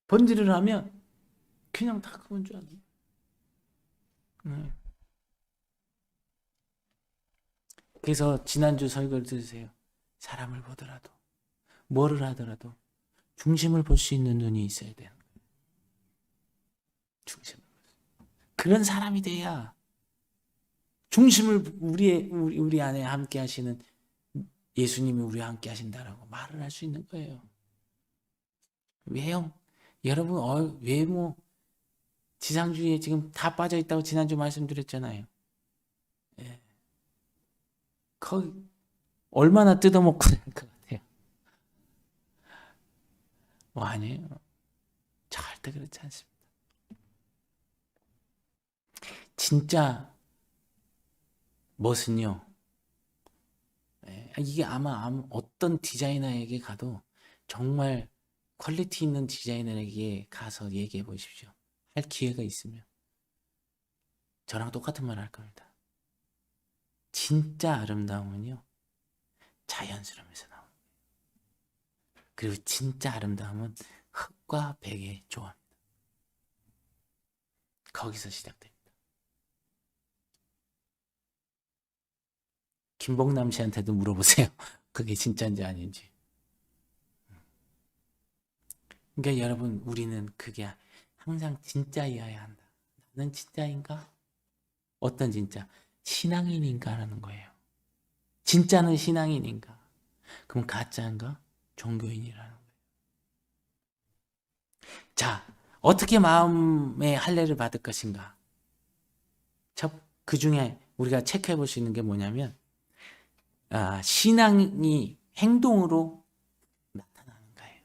번지를 하면 그냥 다 그건 줄 아는. 네. 그래서 지난주 설교를 들으세요. 사람을 보더라도 뭐를 하더라도 중심을 볼 수 있는 눈이 있어야 돼요. 중심을. 그런 사람이 돼야 중심을 우리 안에 함께 하시는 예수님이 우리와 함께 하신다라고 말을 할 수 있는 거예요. 왜요? 여러분 외모 지상주의에 지금 다 빠져 있다고 지난주 말씀드렸잖아요. 예. 거기 얼마나 뜯어먹고 살 것 같아요. 아니에요. 절대 그렇지 않습니다. 진짜 멋은요. 이게 아마 어떤 디자이너에게 가도 정말 퀄리티 있는 디자이너에게 가서 얘기해 보십시오. 할 기회가 있으면 저랑 똑같은 말 할 겁니다. 진짜 아름다움은요 자연스러움에서 나옵니다. 그리고 진짜 아름다움은 흙과 백의 조화입니다. 거기서 시작됩니다. 김봉남 씨한테도 물어보세요. 그게 진짜인지 아닌지. 그러니까 여러분 우리는 그게 항상 진짜이어야 한다. 나는 진짜인가? 어떤 진짜? 신앙인인가라는 거예요. 진짜는 신앙인인가? 그럼 가짜인가? 종교인이라는 거예요. 자, 어떻게 마음의 할례를 받을 것인가? 그 중에 우리가 체크해 볼 수 있는 게 뭐냐면 신앙이 행동으로 나타나는 거예요.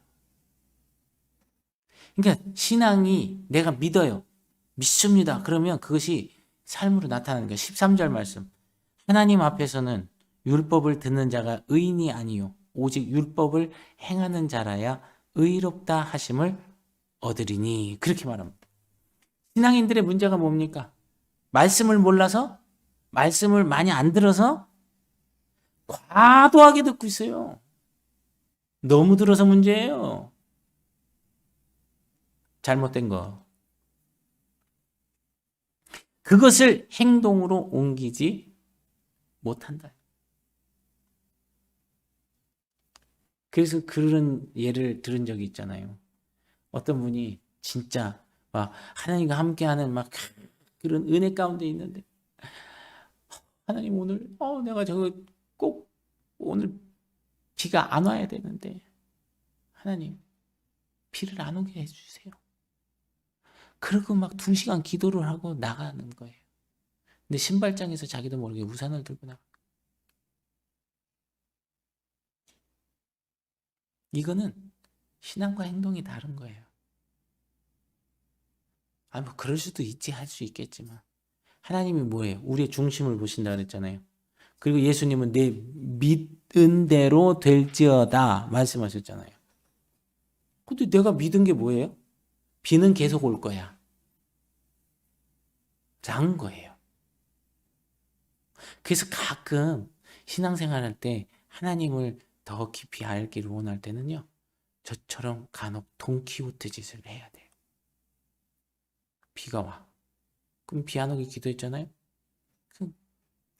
그러니까 신앙이 내가 믿어요. 믿습니다. 그러면 그것이 삶으로 나타나는 거예요. 13절 말씀. 하나님 앞에서는 율법을 듣는 자가 의인이 아니요 오직 율법을 행하는 자라야 의롭다 하심을 얻으리니. 그렇게 말합니다. 신앙인들의 문제가 뭡니까? 말씀을 몰라서, 말씀을 많이 안 들어서 과도하게 듣고 있어요. 너무 들어서 문제예요. 잘못된 거. 그것을 행동으로 옮기지 못한다. 그래서 그런 예를 들은 적이 있잖아요. 어떤 분이 진짜 막 하나님과 함께하는 막 그런 은혜 가운데 있는데 하나님 오늘 내가 저거 꼭 오늘 비가 안 와야 되는데 하나님 비를 안 오게 해주세요. 그러고 막 2시간 기도를 하고 나가는 거예요. 근데 신발장에서 자기도 모르게 우산을 들고 나가. 이거는 신앙과 행동이 다른 거예요. 뭐 그럴 수도 있지, 할 수 있겠지만 하나님이 뭐예요? 우리의 중심을 보신다 그랬잖아요. 그리고 예수님은 내 믿은 대로 될지어다 말씀하셨잖아요. 근데 내가 믿은 게 뭐예요? 비는 계속 올 거야. 라는 거예요. 그래서 가끔 신앙생활 할 때 하나님을 더 깊이 알기를 원할 때는요. 저처럼 간혹 돈키호테 짓을 해야 돼요. 비가 와. 그럼 비 안 오게 기도했잖아요.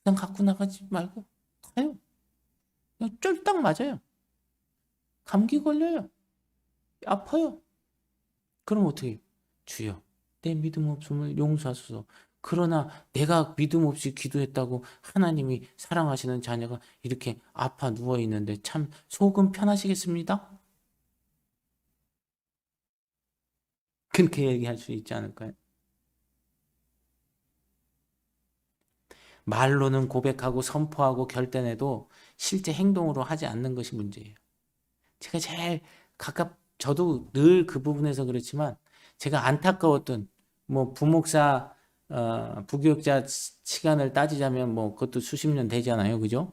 그냥 갖고 나가지 말고 가요. 그냥 쫄딱 맞아요. 감기 걸려요. 아파요. 그럼 어떻게 해요? 주여, 내 믿음 없음을 용서하소서. 그러나 내가 믿음 없이 기도했다고 하나님이 사랑하시는 자녀가 이렇게 아파 누워 있는데 참 속은 편하시겠습니다? 그렇게 얘기할 수 있지 않을까요? 말로는 고백하고 선포하고 결단해도 실제 행동으로 하지 않는 것이 문제예요. 제가 제일 저도 늘 그 부분에서 그렇지만 제가 안타까웠던 뭐 부목사 부교육자 시간을 따지자면 뭐 그것도 수십 년 되잖아요. 그죠?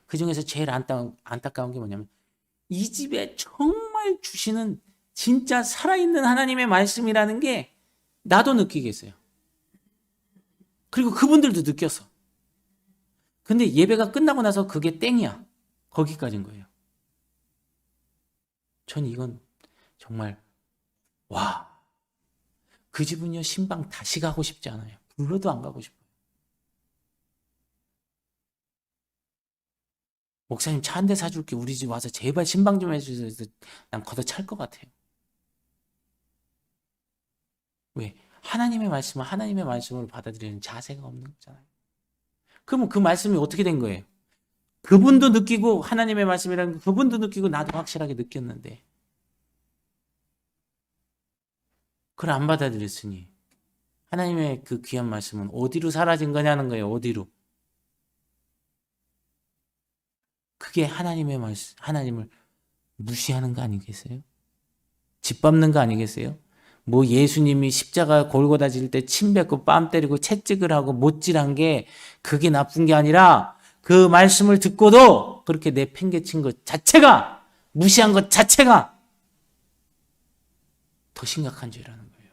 그 중에서 제일 안타까운 게 뭐냐면 이 집에 정말 주시는 진짜 살아있는 하나님의 말씀이라는 게 나도 느끼겠어요. 그리고 그분들도 느꼈어. 근데 예배가 끝나고 나서 그게 땡이야. 거기까지인 거예요. 전 이건 정말 와, 그 집은요 신방 다시 가고 싶지 않아요. 불러도 안 가고 싶어요. 목사님 차 한 대 사줄게. 우리 집 와서 제발 신방 좀 해주세요. 난 걷어찰 것 같아요. 왜? 하나님의 말씀은 하나님의 말씀으로 받아들이는 자세가 없는 거잖아요. 그러면 그 말씀이 어떻게 된 거예요? 그분도 느끼고 하나님의 말씀이라는 거 그분도 느끼고 나도 확실하게 느꼈는데 그걸 안 받아들였으니 하나님의 그 귀한 말씀은 어디로 사라진 거냐는 거예요. 어디로? 그게 하나님의 말씀, 하나님을 무시하는 거 아니겠어요? 짓밟는 거 아니겠어요? 뭐 예수님이 십자가 골고다 질 때 침 뱉고 뺨 때리고 채찍을 하고 못질한 게 그게 나쁜 게 아니라 그 말씀을 듣고도 그렇게 내팽개친 것 자체가 무시한 것 자체가 더 심각한 죄라는 거예요.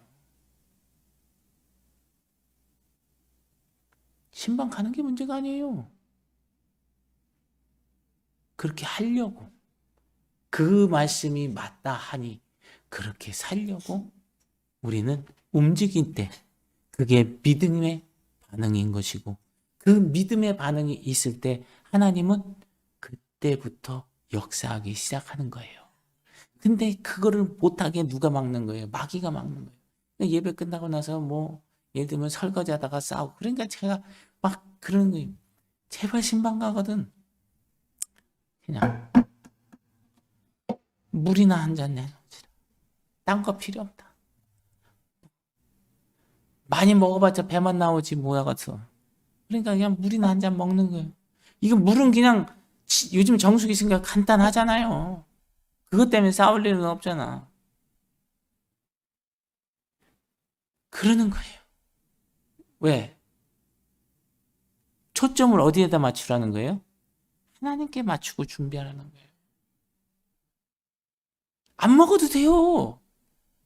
신방 가는 게 문제가 아니에요. 그렇게 하려고 그 말씀이 맞다 하니 그렇게 살려고 우리는 움직일 때 그게 믿음의 반응인 것이고 그 믿음의 반응이 있을 때 하나님은 그때부터 역사하기 시작하는 거예요. 근데 그거를 못하게 누가 막는 거예요? 마귀가 막는 거예요. 예배 끝나고 나서 뭐 예를 들면 설거지하다가 싸우고 그러니까 제가 막 그러는 거예요. 제발 신방 가거든. 그냥 물이나 한 잔 내놓으시라. 딴 거 필요 없다. 많이 먹어봤자 배만 나오지 뭐야 같어. 그러니까 그냥 물이나 한 잔 먹는 거예요. 이거 물은 그냥 요즘 정수기 있으니까 간단하잖아요. 그것 때문에 싸울 일은 없잖아. 그러는 거예요. 왜? 초점을 어디에다 맞추라는 거예요? 하나님께 맞추고 준비하라는 거예요. 안 먹어도 돼요.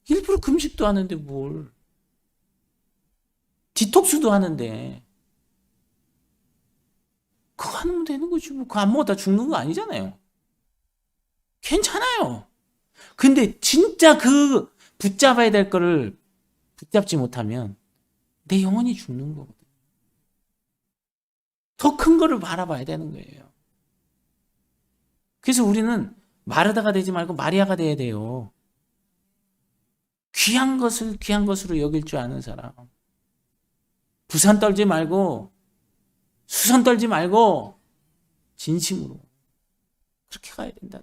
일부러 금식도 하는데 뭘. 디톡스도 하는데. 그거 하면 되는 거지. 뭐. 그거 안 먹었다 죽는 거 아니잖아요. 괜찮아요. 근데 진짜 그 붙잡아야 될 거를 붙잡지 못하면 내 영혼이 죽는 거거든. 더 큰 거를 바라봐야 되는 거예요. 그래서 우리는 마르다가 되지 말고 마리아가 돼야 돼요. 귀한 것을 귀한 것으로 여길 줄 아는 사람. 부산 떨지 말고 수선 떨지 말고 진심으로 그렇게 가야 된다.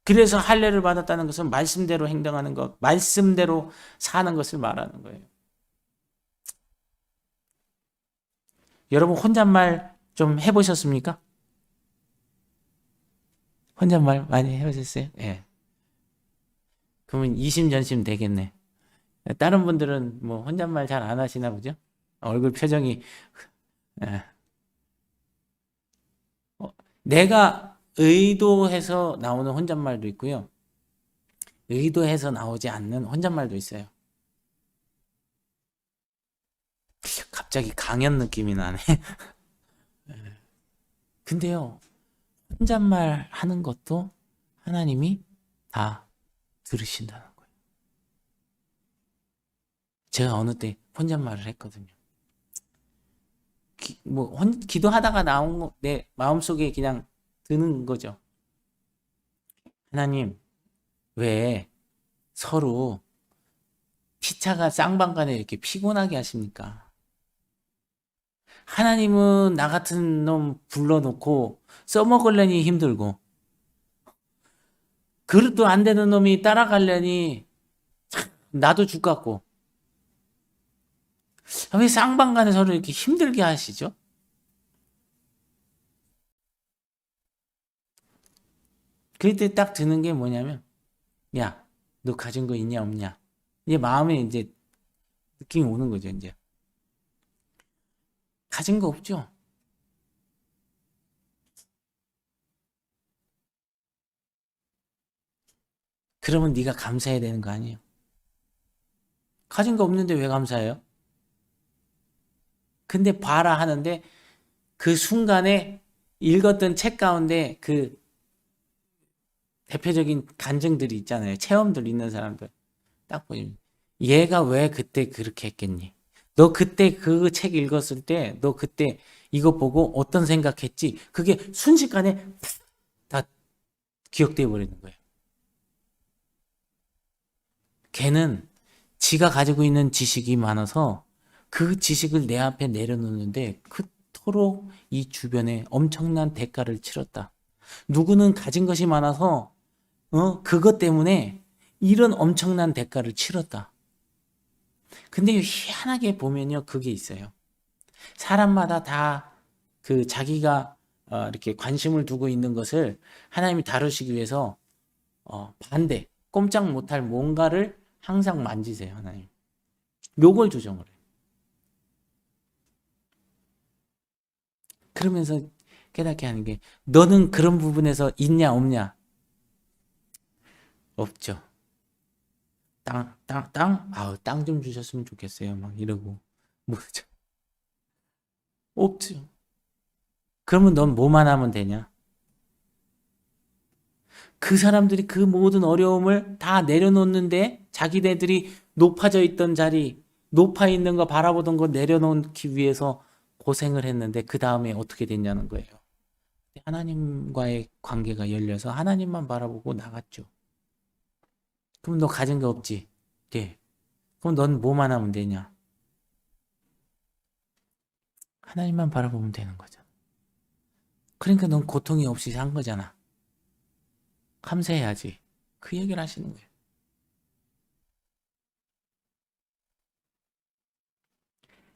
그래서 할례를 받았다는 것은 말씀대로 행동하는 것, 말씀대로 사는 것을 말하는 거예요. 여러분 혼잣말 좀 해보셨습니까? 혼잣말 많이 해보셨어요? 예. 그러면 이심전심 되겠네. 다른 분들은 뭐 혼잣말 잘 안 하시나 보죠? 얼굴 표정이 예. 내가 의도해서 나오는 혼잣말도 있고요. 의도해서 나오지 않는 혼잣말도 있어요. 갑자기 강연 느낌이 나네. 근데요, 혼잣말 하는 것도 하나님이 다 들으신다는 거예요. 제가 어느 때 혼잣말을 했거든요. 기도하다가 나온 거, 내 마음속에 그냥 드는 거죠. 하나님, 왜 서로 피차가 쌍방간에 이렇게 피곤하게 하십니까? 하나님은 나 같은 놈 불러놓고 써먹으려니 힘들고, 그릇도 안 되는 놈이 따라가려니 나도 죽 같고, 왜 쌍방간에 서로 이렇게 힘들게 하시죠? 그때 딱 드는 게 뭐냐면, 야, 너 가진 거 있냐 없냐? 이제 마음에 이제 느낌이 오는 거죠, 이제. 가진 거 없죠? 그러면 네가 감사해야 되는 거 아니에요? 가진 거 없는데 왜 감사해요? 근데 봐라 하는데 그 순간에 읽었던 책 가운데 그 대표적인 간증들이 있잖아요. 체험들 있는 사람들. 딱 보면 얘가 왜 그때 그렇게 했겠니? 너 그때 그 책 읽었을 때 너 그때 이거 보고 어떤 생각했지? 그게 순식간에 다 기억되어 버리는 거예요. 걔는 지가 가지고 있는 지식이 많아서 그 지식을 내 앞에 내려놓는데 그토록 이 주변에 엄청난 대가를 치렀다. 누구는 가진 것이 많아서 그것 때문에 이런 엄청난 대가를 치렀다. 근데 희한하게 보면요, 그게 있어요. 사람마다 다 그 자기가 이렇게 관심을 두고 있는 것을 하나님이 다루시기 위해서 반대, 꼼짝 못할 뭔가를 항상 만지세요, 하나님. 요걸 조정을 해요. 그러면서 깨닫게 하는 게 너는 그런 부분에서 있냐 없냐? 없죠. 땅 좀 주셨으면 좋겠어요. 막 이러고 뭐죠? 없죠. 그러면 넌 뭐만 하면 되냐? 그 사람들이 그 모든 어려움을 다 내려놓는데 자기네들이 높아져 있던 자리, 높아 있는 거 바라보던 거 내려놓기 위해서 고생을 했는데 그 다음에 어떻게 됐냐는 거예요. 하나님과의 관계가 열려서 하나님만 바라보고 나갔죠. 그럼 너 가진 거 없지? 네. 그럼 넌 뭐만 하면 되냐? 하나님만 바라보면 되는 거죠. 그러니까 넌 고통이 없이 산 거잖아. 감사해야지. 그 얘기를 하시는 거예요.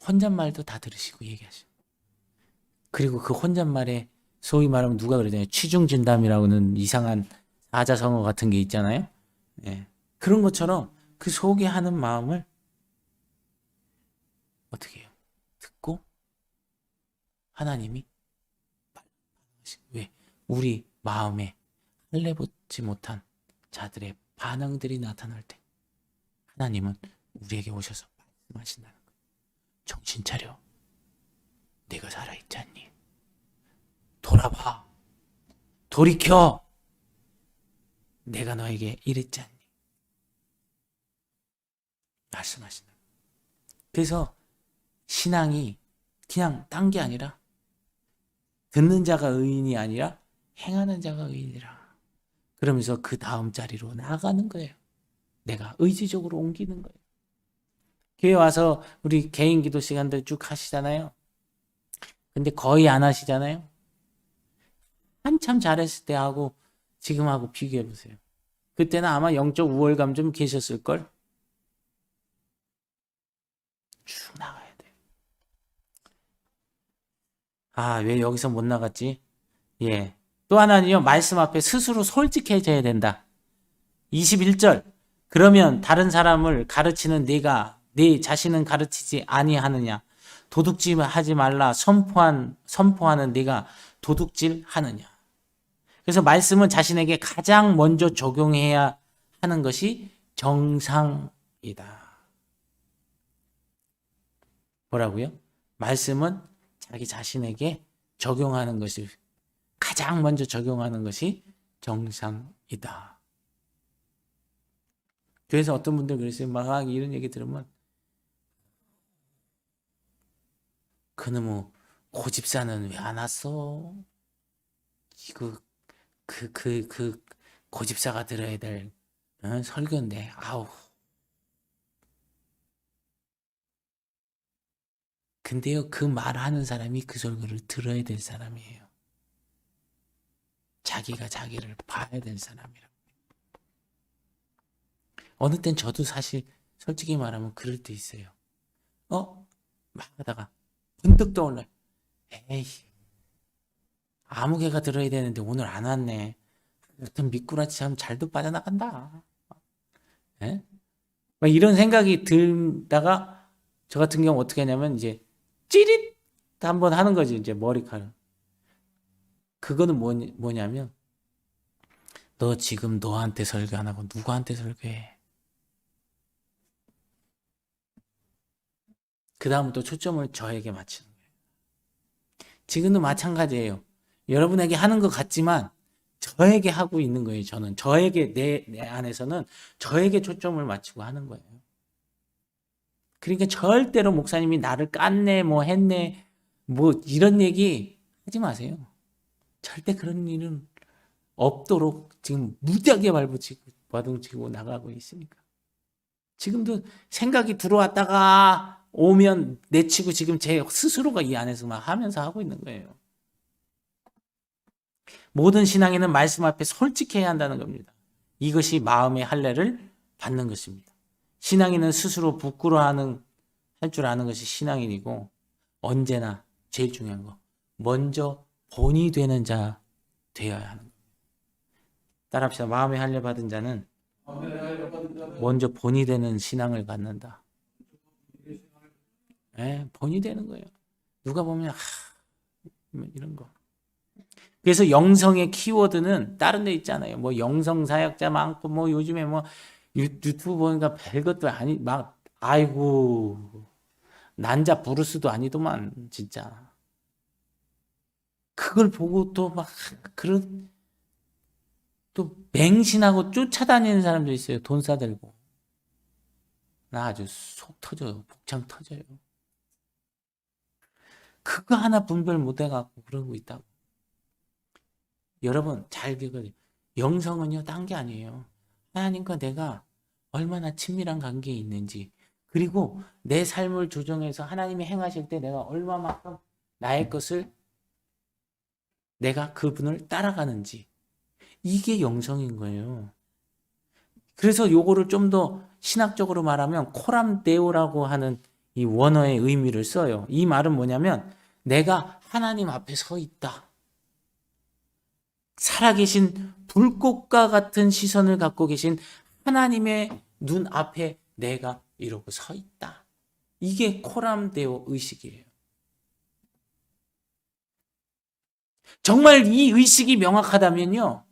혼잣말도 다 들으시고 얘기하시고. 그리고 그 혼잣말에 소위 말하면 누가 그러잖아요. 취중진담이라고는 이상한 사자성어 같은 게 있잖아요. 예. 그런 것처럼 그 속에 하는 마음을 어떻게 해요? 듣고 하나님이 왜 우리 마음에 할례 붙지 못한 자들의 반응들이 나타날 때 하나님은 우리에게 오셔서 말씀하신다는 거예요. 정신 차려. 내가 살아있지 않니? 돌아봐. 돌이켜. 내가 너에게 이랬지 않니? 말씀하신다. 그래서 신앙이 그냥 딴 게 아니라 듣는 자가 의인이 아니라 행하는 자가 의인이라. 그러면서 그 다음 자리로 나아가는 거예요. 내가 의지적으로 옮기는 거예요. 교회 와서 우리 개인 기도 시간들 쭉 하시잖아요. 근데 거의 안 하시잖아요. 한참 잘했을 때 하고 지금하고 비교해 보세요. 그때는 아마 영적 우월감 좀 계셨을걸? 쭉 나가야 돼요. 아, 왜 여기서 못 나갔지? 예. 또 하나는요, 말씀 앞에 스스로 솔직해져야 된다. 21절. 그러면 다른 사람을 가르치는 네가 네 자신은 가르치지 아니하느냐? 도둑질 하지 말라 선포하는 네가 도둑질 하느냐? 그래서 말씀은 자신에게 가장 먼저 적용해야 하는 것이 정상이다. 뭐라고요? 말씀은 자기 자신에게 적용하는 것이 가장 먼저 적용하는 것이 정상이다. 그래서 어떤 분들 그랬어요. 막 이런 얘기 들으면 그놈의 고집사는 왜 안 왔어? 이거 그 고집사가 들어야 될 설교인데 아우. 근데요, 그 말하는 사람이 그 설교를 들어야 될 사람이에요. 자기가 자기를 봐야 될 사람이라고. 어느 땐 저도 사실 솔직히 말하면 그럴 때 있어요. 막 하다가 문득 떠올라요. 에이, 아무 개가 들어야 되는데 오늘 안 왔네. 여튼 미꾸라지 참 잘도 빠져나간다. 예? 막 이런 생각이 들다가 저 같은 경우 어떻게 하냐면 이제 찌릿 한번 하는 거지. 이제 머리카락. 그거는 뭐냐면 너 지금 너한테 설교 안 하고 누구한테 설교해? 그 다음부터 초점을 저에게 맞추는 거예요. 지금도 마찬가지예요. 여러분에게 하는 것 같지만 저에게 하고 있는 거예요. 저는 저에게 내 안에서는 저에게 초점을 맞추고 하는 거예요. 그러니까 절대로 목사님이 나를 깠네 뭐 했네 뭐 이런 얘기 하지 마세요. 절대 그런 일은 없도록 지금 무지하게 발붙이고 바둥치고 나가고 있으니까. 지금도 생각이 들어왔다가 오면 내치고 지금 제 스스로가 이 안에서 막 하면서 하고 있는 거예요. 모든 신앙인은 말씀 앞에 솔직해야 한다는 겁니다. 이것이 마음의 할례를 받는 것입니다. 신앙인은 스스로 부끄러워하는 할 줄 아는 것이 신앙인이고 언제나 제일 중요한 거 먼저 본이 되는 자 되어야 하는 겁니다. 따라합시다. 마음의 할례 받은 자는 먼저 본이 되는 신앙을 갖는다. 네, 본이 되는 거예요. 누가 보면 이런 거. 그래서 영성의 키워드는 다른 데 있잖아요. 뭐 영성 사역자 많고 뭐 요즘에 뭐 유튜브 보니까 별것도 아니 막 아이고 난자 부르스도 아니더만 진짜. 그걸 보고 또 막 그런 또 맹신하고 쫓아다니는 사람도 있어요. 돈 싸들고. 나 아주 속 터져요. 복창 터져요. 그거 하나 분별 못 해갖고 그러고 있다고. 여러분 잘 기억해요. 영성은요 딴 게 아니에요. 하나님과 내가 얼마나 친밀한 관계에 있는지 그리고 내 삶을 조정해서 하나님이 행하실 때 내가 얼마만큼 나의 것을 내가 그분을 따라가는지 이게 영성인 거예요. 그래서 요거를 좀 더 신학적으로 말하면 코람데오라고 하는 이 원어의 의미를 써요. 이 말은 뭐냐면 내가 하나님 앞에 서 있다. 살아계신 불꽃과 같은 시선을 갖고 계신 하나님의 눈 앞에 내가 이러고 서 있다. 이게 코람데오 의식이에요. 정말 이 의식이 명확하다면요.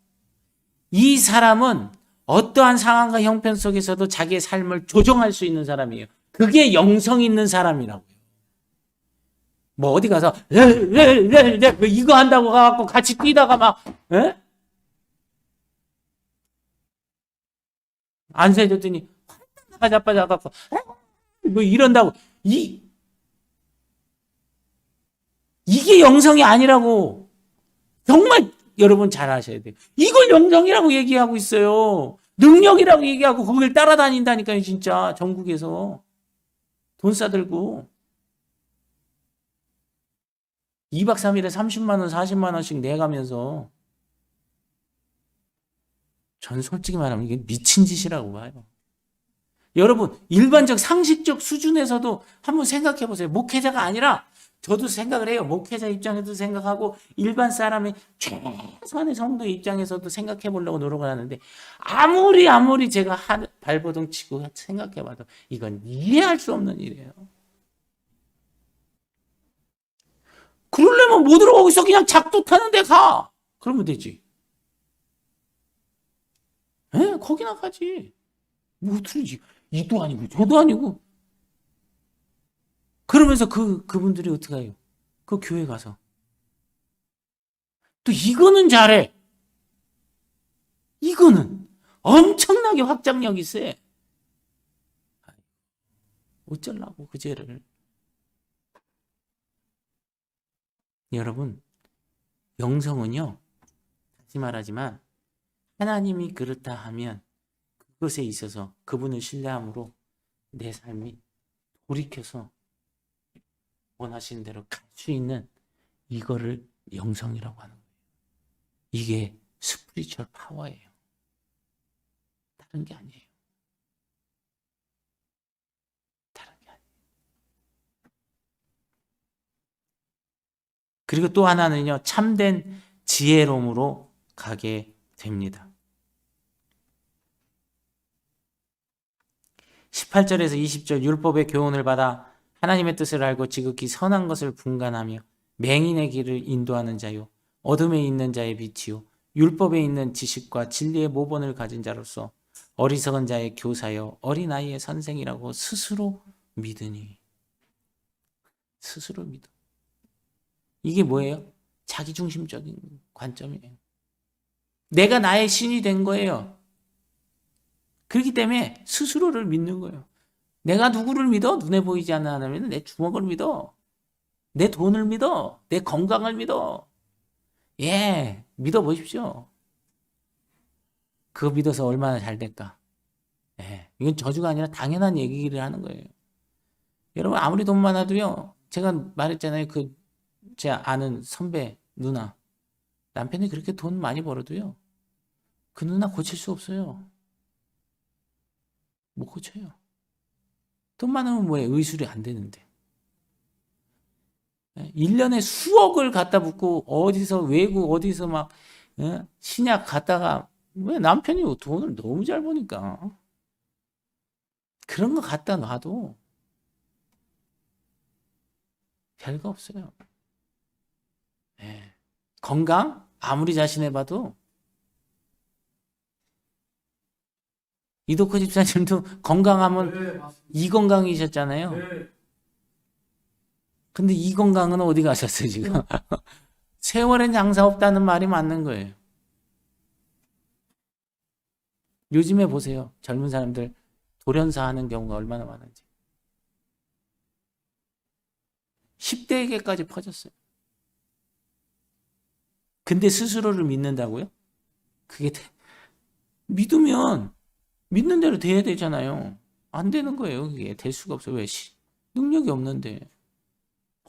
이 사람은 어떠한 상황과 형편 속에서도 자기의 삶을 조정할 수 있는 사람이에요. 그게 영성 있는 사람이라고요. 뭐 어디 가서 이거 한다고 가갖고 같이 뛰다가 막 안 세줬더니 자빠져갖고 뭐 이런다고 이게 영성이 아니라고 정말 여러분 잘 아셔야 돼요. 이걸 영성이라고 얘기하고 있어요. 능력이라고 얘기하고 거길 따라다닌다니까요. 진짜 전국에서 돈 싸들고 2박 3일에 30만 원 40만 원씩 내가면서 전 솔직히 말하면 이게 미친 짓이라고 봐요. 여러분 일반적 상식적 수준에서도 한번 생각해 보세요. 목회자가 아니라 저도 생각을 해요. 목회자 입장에서도 생각하고 일반 사람의 최소한의 성도 입장에서도 생각해 보려고 노력을 하는데 아무리 제가 발버둥 치고 생각해 봐도 이건 이해할 수 없는 일이에요. 그러려면 못 들어가고 있어. 그냥 작두 타는 데 가. 그러면 되지. 에? 거기나 가지. 뭐 틀리지. 이도 아니고 저도 아니고. 그러면서 그분들이 어떻게 해요? 그 교회 가서 또 이거는 잘해. 이거는 엄청나게 확장력이 세. 어쩌려고 그 죄를. 여러분, 영성은요, 다시 말하지만 하나님이 그렇다 하면 그것에 있어서 그분을 신뢰함으로 내 삶이 돌이켜서 원하시는 대로 갈 수 있는 이거를 영성이라고 하는 거예요. 이게 스피리추얼 파워예요. 다른 게 아니에요. 다른 게 아니에요. 그리고 또 하나는요, 참된 지혜로움으로 가게 됩니다. 18절에서 20절 율법의 교훈을 받아 하나님의 뜻을 알고 지극히 선한 것을 분간하며 맹인의 길을 인도하는 자요 어둠에 있는 자의 빛이요 율법에 있는 지식과 진리의 모본을 가진 자로서 어리석은 자의 교사요 어린아이의 선생이라고 스스로 믿으니. 스스로 믿어. 이게 뭐예요? 자기중심적인 관점이에요. 내가 나의 신이 된 거예요. 그렇기 때문에 스스로를 믿는 거예요. 내가 누구를 믿어? 눈에 보이지 않는 하나님은 내 주먹을 믿어. 내 돈을 믿어. 내 건강을 믿어. 예, 믿어보십시오. 그거 믿어서 얼마나 잘 될까? 예, 이건 저주가 아니라 당연한 얘기를 하는 거예요. 여러분, 아무리 돈 많아도요, 제가 말했잖아요. 제 아는 선배, 누나. 남편이 그렇게 돈 많이 벌어도요, 그 누나 고칠 수 없어요. 못 고쳐요. 돈 많으면 뭐해? 의술이 안 되는데. 1년에 수억을 갖다 붓고 어디서 외국 어디서 막 신약 갖다가 왜 남편이 돈을 너무 잘 버니까 그런 거 갖다 놔도 별거 없어요. 네. 건강 아무리 자신해봐도 이덕호 집사님도 건강하면 이건강이셨잖아요. 근데 이 건강은 어디 가셨어요 지금? 세월엔 장사 없다는 말이 맞는 거예요. 요즘에 보세요. 젊은 사람들 돌연사 하는 경우가 얼마나 많은지. 10대에게까지 퍼졌어요. 근데 스스로를 믿는다고요? 그게 믿으면 믿는 대로 돼야 되잖아요. 안 되는 거예요. 그게 될 수가 없어요. 왜? 능력이 없는데.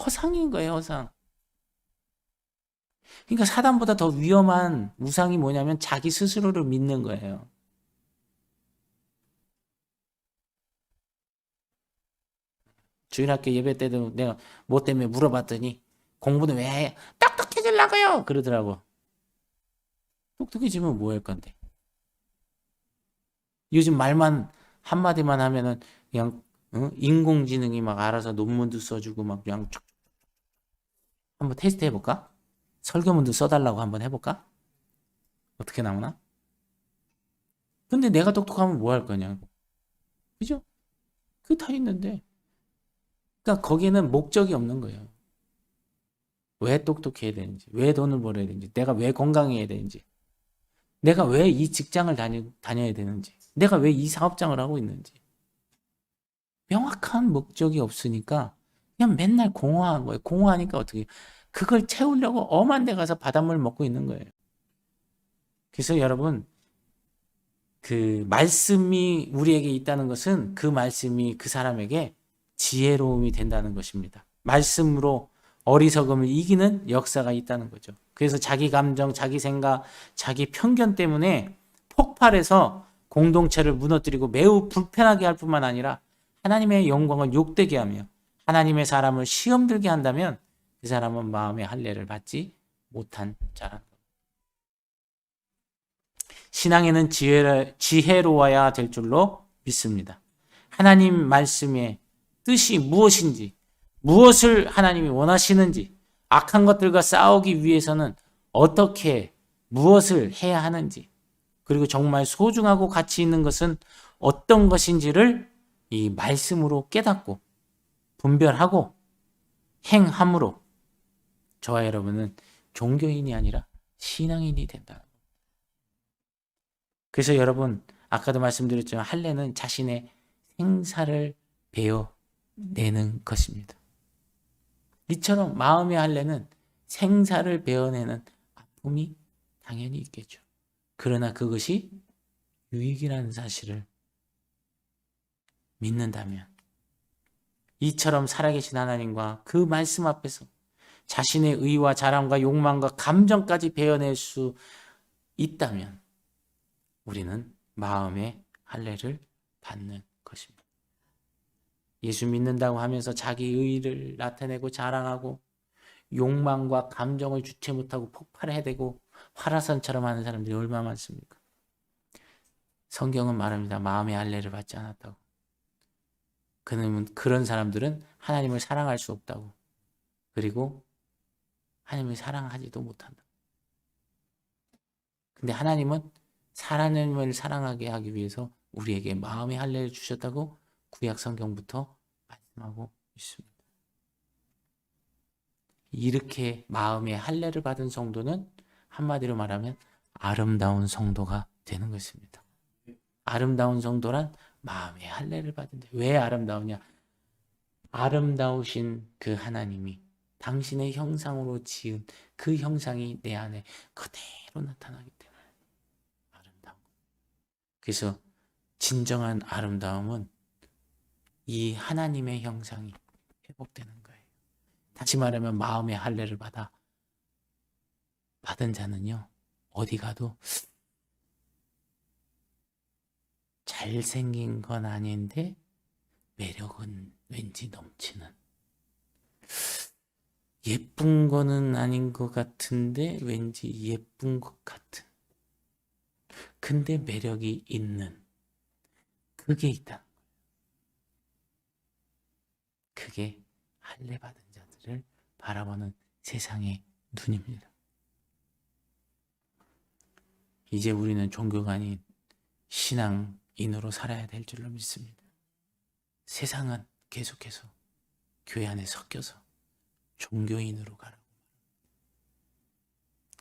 허상인 거예요. 허상. 그러니까 사단보다 더 위험한 우상이 뭐냐면 자기 스스로를 믿는 거예요. 주일학교 예배 때도 내가 뭐 때문에 물어봤더니 공부는 왜 해? 똑똑해지려고요. 그러더라고. 똑똑해지면 뭐 할 건데? 요즘 말만 한마디만 하면은 그냥 인공지능이 막 알아서 논문도 써주고 막 그냥 한번 테스트 해볼까? 설교문도 써달라고 한번 해볼까? 어떻게 나오나? 근데 내가 똑똑하면 뭐 할 거냐? 그죠? 그게 다 있는데. 그러니까 거기에는 목적이 없는 거예요. 왜 똑똑해야 되는지, 왜 돈을 벌어야 되는지, 내가 왜 건강해야 되는지, 내가 왜 이 직장을 다녀야 되는지, 내가 왜 이 사업장을 하고 있는지. 명확한 목적이 없으니까 그냥 맨날 공허한 거예요. 공허하니까 어떻게 해요? 그걸 채우려고 엄한 데 가서 바닷물 먹고 있는 거예요. 그래서 여러분, 그 말씀이 우리에게 있다는 것은 그 말씀이 그 사람에게 지혜로움이 된다는 것입니다. 말씀으로 어리석음을 이기는 역사가 있다는 거죠. 그래서 자기 감정, 자기 생각, 자기 편견 때문에 폭발해서 공동체를 무너뜨리고 매우 불편하게 할 뿐만 아니라 하나님의 영광을 욕되게 하며 하나님의 사람을 시험 들게 한다면 그 사람은 마음의 할례를 받지 못한 자라는 것. 신앙에는 지혜로워야 될 줄로 믿습니다. 하나님 말씀의 뜻이 무엇인지, 무엇을 하나님이 원하시는지, 악한 것들과 싸우기 위해서는 어떻게, 무엇을 해야 하는지, 그리고 정말 소중하고 가치 있는 것은 어떤 것인지를 이 말씀으로 깨닫고 분별하고 행함으로 저와 여러분은 종교인이 아니라 신앙인이 된다. 그래서 여러분, 아까도 말씀드렸지만 할례는 자신의 생사를 베어내는 것입니다. 이처럼 마음의 할례는 생사를 베어내는 아픔이 당연히 있겠죠. 그러나 그것이 유익이라는 사실을 믿는다면, 이처럼 살아계신 하나님과 그 말씀 앞에서 자신의 의와 자랑과 욕망과 감정까지 베어낼 수 있다면 우리는 마음의 할례를 받는 것입니다. 예수 믿는다고 하면서 자기 의를 나타내고 자랑하고 욕망과 감정을 주체 못하고 폭발해대고 화라산처럼 하는 사람들이 얼마나 많습니까? 성경은 말합니다. 마음의 할례를 받지 않았다고. 그런 사람들은 하나님을 사랑할 수 없다고. 그리고 하나님을 사랑하지도 못한다. 근데 하나님은 하나님을 사랑하게 하기 위해서 우리에게 마음의 할례를 주셨다고 구약 성경부터 말씀하고 있습니다. 이렇게 마음의 할례를 받은 성도는 한마디로 말하면 아름다운 성도가 되는 것입니다. 아름다운 성도란 마음의 할례를 받은다. 왜 아름다우냐? 아름다우신 그 하나님이 당신의 형상으로 지은 그 형상이 내 안에 그대로 나타나기 때문에 아름다운 거예요. 그래서 진정한 아름다움은 이 하나님의 형상이 회복되는 거예요. 다시 말하면 마음의 할례를 받은 자는요, 어디 가도 잘생긴 건 아닌데 매력은 왠지 넘치는, 예쁜 거는 아닌 것 같은데 왠지 예쁜 것 같은, 근데 매력이 있는, 그게 있다. 그게 할례 받은 자들을 바라보는 세상의 눈입니다. 이제 우리는 종교가 아닌 신앙인으로 살아야 될 줄로 믿습니다. 세상은 계속해서 교회 안에 섞여서 종교인으로 가라고.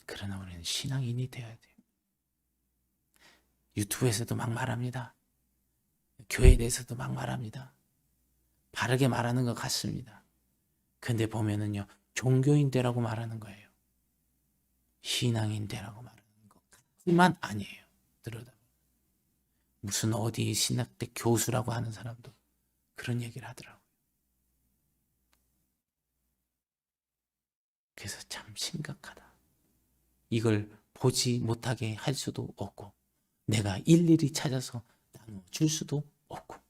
그러나 우리는 신앙인이 되어야 돼요. 유튜브에서도 막 말합니다. 교회에 대해서도 막 말합니다. 바르게 말하는 것 같습니다. 근데 보면은요, 종교인 되라고 말하는 거예요. 신앙인 되라고 말하는 것 같지만 아니에요. 들여다보면. 무슨 어디 신학대 교수라고 하는 사람도 그런 얘기를 하더라고요. 그래서 참 심각하다. 이걸 보지 못하게 할 수도 없고 내가 일일이 찾아서 나눠줄 수도 없고.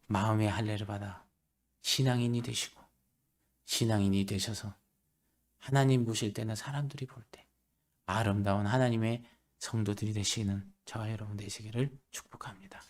마음의 할례를 받아 신앙인이 되시고, 신앙인이 되셔서 하나님 보실 때나 사람들이 볼 때 아름다운 하나님의 성도들이 되시는 저와 여러분 되시기를 축복합니다.